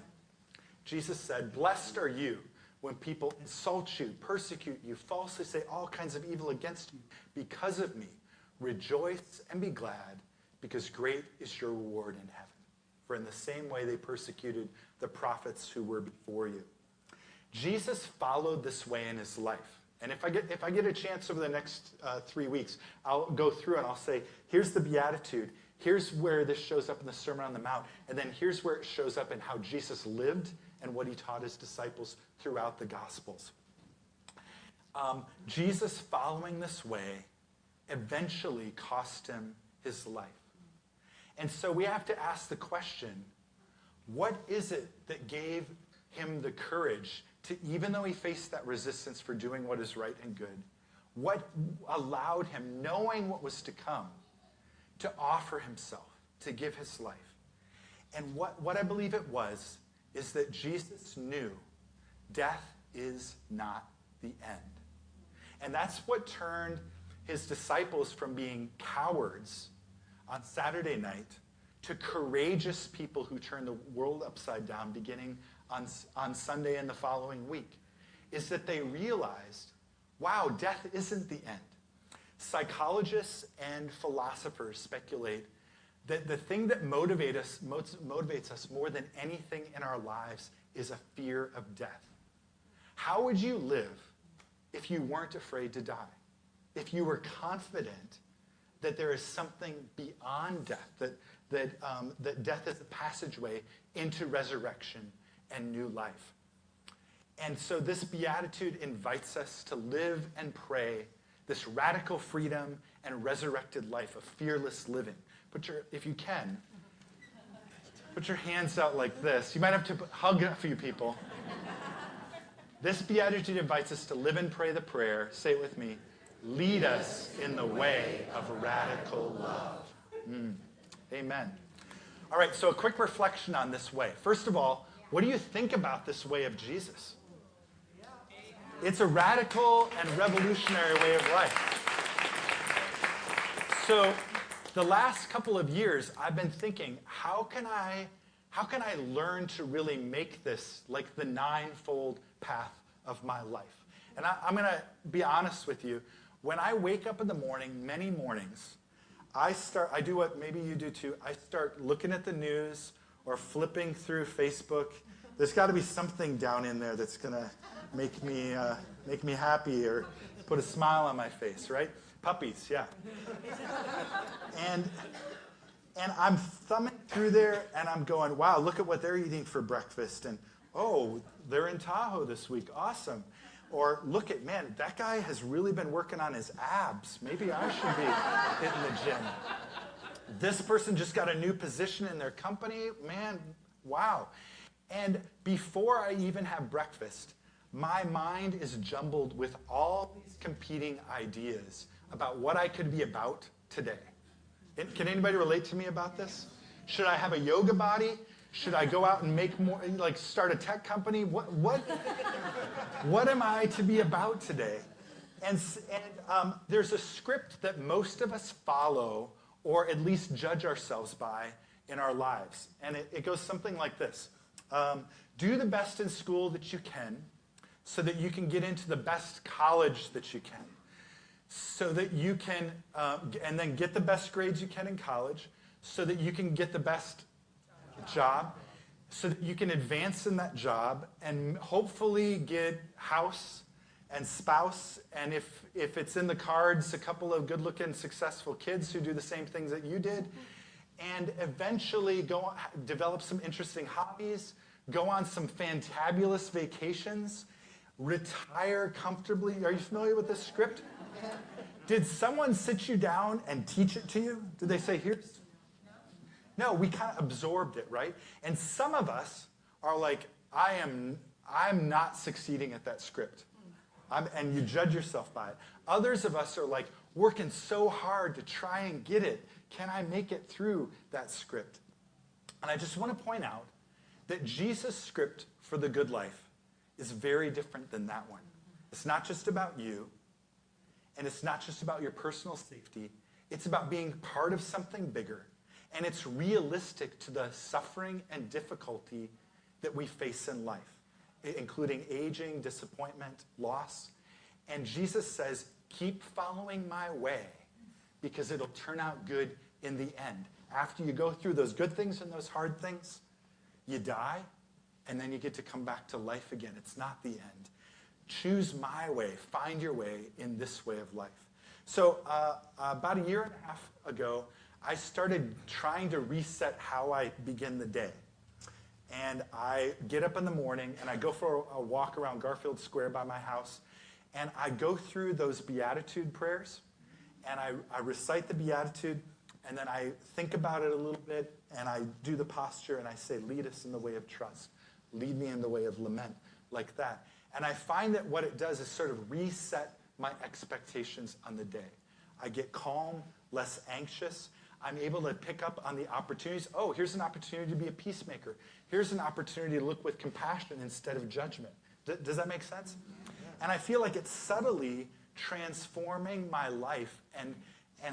Jesus said, blessed are you when people insult you, persecute you, falsely say all kinds of evil against you because of me, rejoice and be glad, because great is your reward in heaven. For in the same way they persecuted the prophets who were before you. Jesus followed this way in his life. And if I get a chance over the next 3 weeks, I'll go through and I'll say, here's the Beatitude. Here's where this shows up in the Sermon on the Mount. And then here's where it shows up in how Jesus lived and what he taught his disciples throughout the Gospels. Jesus following this way eventually cost him his life. And so we have to ask the question, what is it that gave him the courage to, even though he faced that resistance for doing what is right and good, what allowed him, knowing what was to come, to offer himself, to give his life? And what I believe it was is that Jesus knew death is not the end. And that's what turned his disciples from being cowards on Saturday night to courageous people who turned the world upside down beginning on Sunday and the following week, is that they realized, wow, death isn't the end. Psychologists and philosophers speculate that the thing that motivates us more than anything in our lives is a fear of death. How would you live if you weren't afraid to die? If you were confident that there is something beyond death, that death is a passageway into resurrection and new life. And so this beatitude invites us to live and pray this radical freedom and resurrected life of fearless living. If you can, put your hands out like this. You might have to hug a few people. This beatitude invites us to live and pray the prayer. Say it with me. Lead us in the way of radical love. Amen. All right, so a quick reflection on this way. First of all, what do you think about this way of Jesus? It's a radical and revolutionary way of life. So the last couple of years, I've been thinking, how can I learn to really make this like the ninefold path of my life? And I'm going to be honest with you. When I wake up in the morning, many mornings, I do what maybe you do too. I start looking at the news or flipping through Facebook. There's got to be something down in there that's going to make me happy or put a smile on my face, right? Puppies, yeah. And I'm thumbing through there and I'm going, wow, look at what they're eating for breakfast. And oh, they're in Tahoe this week. Awesome. Or look at, man, that guy has really been working on his abs. Maybe I should be hitting the gym. This person just got a new position in their company. Man, wow. And before I even have breakfast, my mind is jumbled with all these competing ideas about what I could be about today. Can anybody relate to me about this? Should I have a yoga body? Should I go out and make more, like start a tech company? What am I to be about today? And there's a script that most of us follow or at least judge ourselves by in our lives. And it goes something like this. Do the best in school that you can so that you can get into the best college that you can. So that you can, and then get the best grades you can in college so that you can get the best job, so that you can advance in that job and hopefully get house and spouse, and if it's in the cards, a couple of good-looking, successful kids who do the same things that you did, and eventually develop some interesting hobbies, go on some fantabulous vacations, retire comfortably. Are you familiar with this script? Did someone sit you down and teach it to you? Did they say, here's... No, we kind of absorbed it, right? And some of us are like, I'm not succeeding at that script. And you judge yourself by it. Others of us are like, working so hard to try and get it. Can I make it through that script? And I just want to point out that Jesus' script for the good life is very different than that one. It's not just about you, and it's not just about your personal safety. It's about being part of something bigger. And it's realistic to the suffering and difficulty that we face in life. including aging, disappointment, loss. And Jesus says, keep following my way because it'll turn out good in the end. After you go through those good things and those hard things, you die, and then you get to come back to life again. It's not the end. Choose my way. Find your way in this way of life. So about a year and a half ago, I started trying to reset how I begin the day. And I get up in the morning, and I go for a walk around Garfield Square by my house, and I go through those Beatitude prayers, and I recite the Beatitude, and then I think about it a little bit, and I do the posture, and I say, lead us in the way of trust. Lead me in the way of lament, like that. And I find that what it does is sort of reset my expectations on the day. I get calm, less anxious. I'm able to pick up on the opportunities. Oh, here's an opportunity to be a peacemaker. Here's an opportunity to look with compassion instead of judgment. Does that make sense? And I feel like it's subtly transforming my life and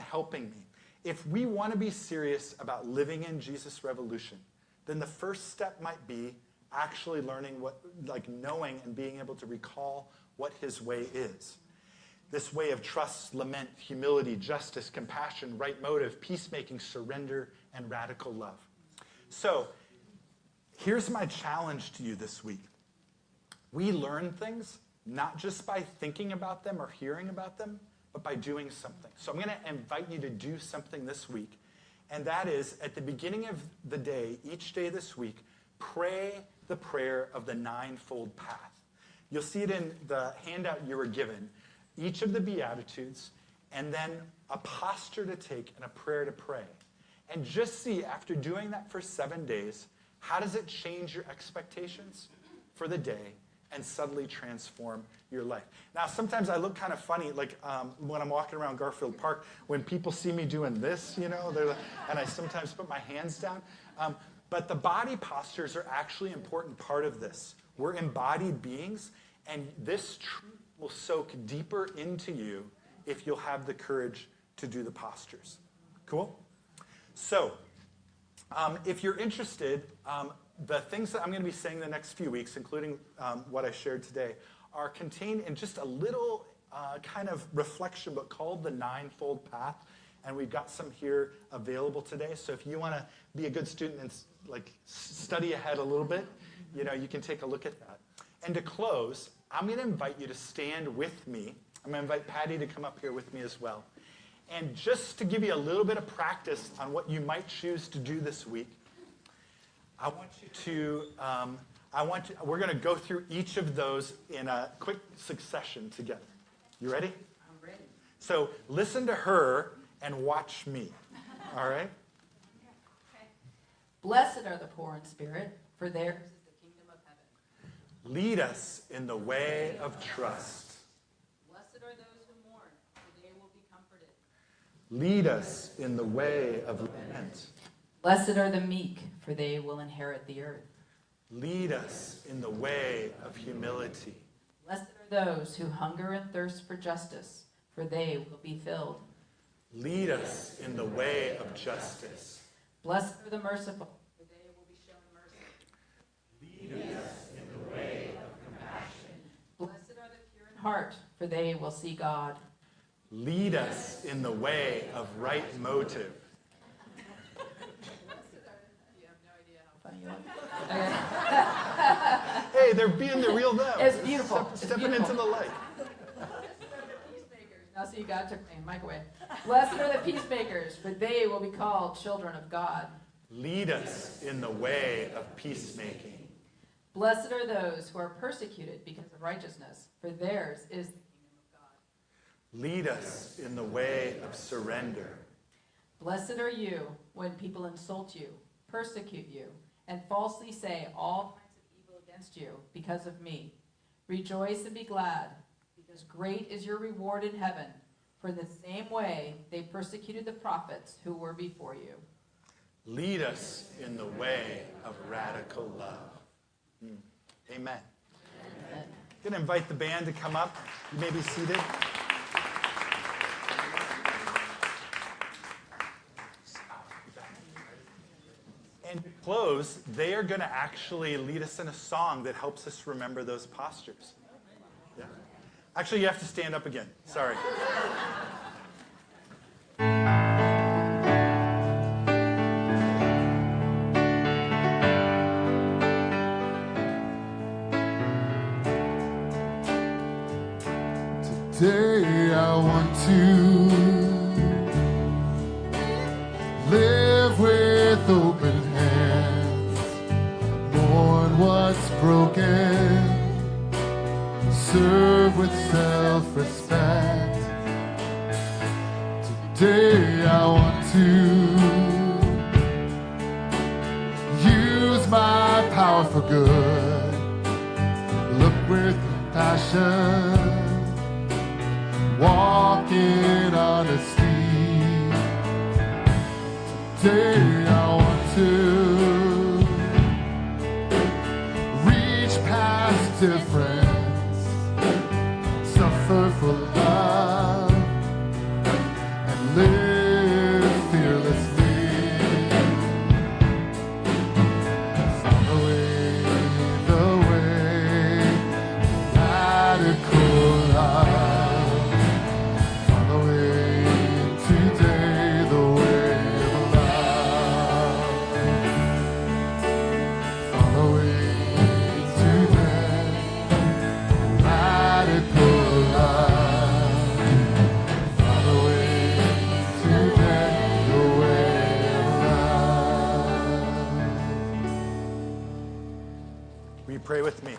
helping me. If we want to be serious about living in Jesus' revolution, then the first step might be actually learning knowing and being able to recall what his way is. This way of trust, lament, humility, justice, compassion, right motive, peacemaking, surrender, and radical love. So, here's my challenge to you this week. We learn things not just by thinking about them or hearing about them, but by doing something. So I'm going to invite you to do something this week, and that is, at the beginning of the day, each day this week, pray the prayer of the ninefold path. You'll see it in the handout you were given. Each of the Beatitudes, and then a posture to take and a prayer to pray. And just see, after doing that for 7 days, how does it change your expectations for the day and subtly transform your life? Now, sometimes I look kind of funny, when I'm walking around Garfield Park, when people see me doing this, they're like, and I sometimes put my hands down. But the body postures are actually an important part of this. We're embodied beings, and this truth will soak deeper into you if you'll have the courage to do the postures. Cool? So, if you're interested, the things that I'm going to be saying the next few weeks, including what I shared today, are contained in just a little kind of reflection book called The Ninefold Path. And we've got some here available today. So if you want to be a good student and study ahead a little bit, you can take a look at that. And to close, I'm going to invite you to stand with me. I'm going to invite Patty to come up here with me as well. And just to give you a little bit of practice on what you might choose to do this week, I want you to, we're going to go through each of those in a quick succession together. You ready? I'm ready. So listen to her and watch me. All right? Okay. Blessed are the poor in spirit, for theirs is the kingdom of heaven. Lead us in the way of trust. Blessed are those who mourn, for they will be comforted. Lead us in the way of lament. Blessed are the meek, for they will inherit the earth. Lead us in the way of humility. Blessed are those who hunger and thirst for justice, for they will be filled. Lead us in the way of justice. Blessed are the merciful, for they will be shown mercy. Lead us in the way of compassion. Blessed are the pure in heart, for they will see God. Lead us in the way of right motive. You have no idea how funny you are. Okay. Hey, they're being the real them. It's beautiful. It's Stepping beautiful. into the light. Peacemakers. Now, so you got took my mic away. Blessed are the peacemakers, for they will be called children of God. Lead us in the way of peacemaking. Blessed are those who are persecuted because of righteousness, for theirs is the kingdom of God. Lead us in the way of surrender. Blessed are you when people insult you, persecute you, and falsely say all kinds of evil against you because of me. Rejoice and be glad, because great is your reward in heaven. For in the same way they persecuted the prophets who were before you. Lead us in the way of radical love. Amen. I'm going to invite the band to come up. You may be seated. And to close, they are going to actually lead us in a song that helps us remember those postures. Yeah. Actually, you have to stand up again. Sorry. Today I want to live with open hands, mourn what's broken, serve with self-respect. Today I want to use my power for good, look with compassion, walk in honesty. Today I want to reach past difference, suffer for love, and live fearlessly. Following the way, radical love. Following today the way of love. Following today radical love. Following today the way of love. Will you pray with me?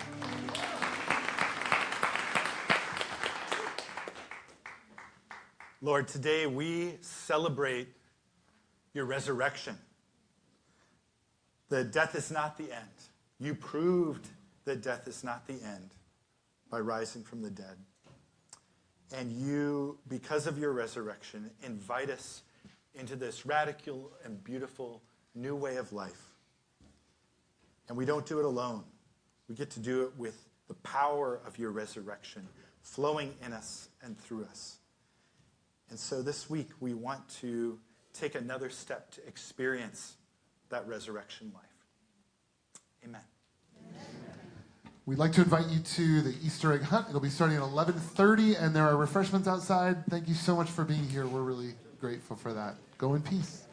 Lord, today we celebrate your resurrection. That death is not the end. You proved that death is not the end by rising from the dead. And you, because of your resurrection, invite us into this radical and beautiful new way of life. And we don't do it alone. We get to do it with the power of your resurrection flowing in us and through us. And so this week, we want to take another step to experience that resurrection life. Amen. We'd like to invite you to the Easter egg hunt. It'll be starting at 11:30, and there are refreshments outside. Thank you so much for being here. We're really grateful for that. Go in peace.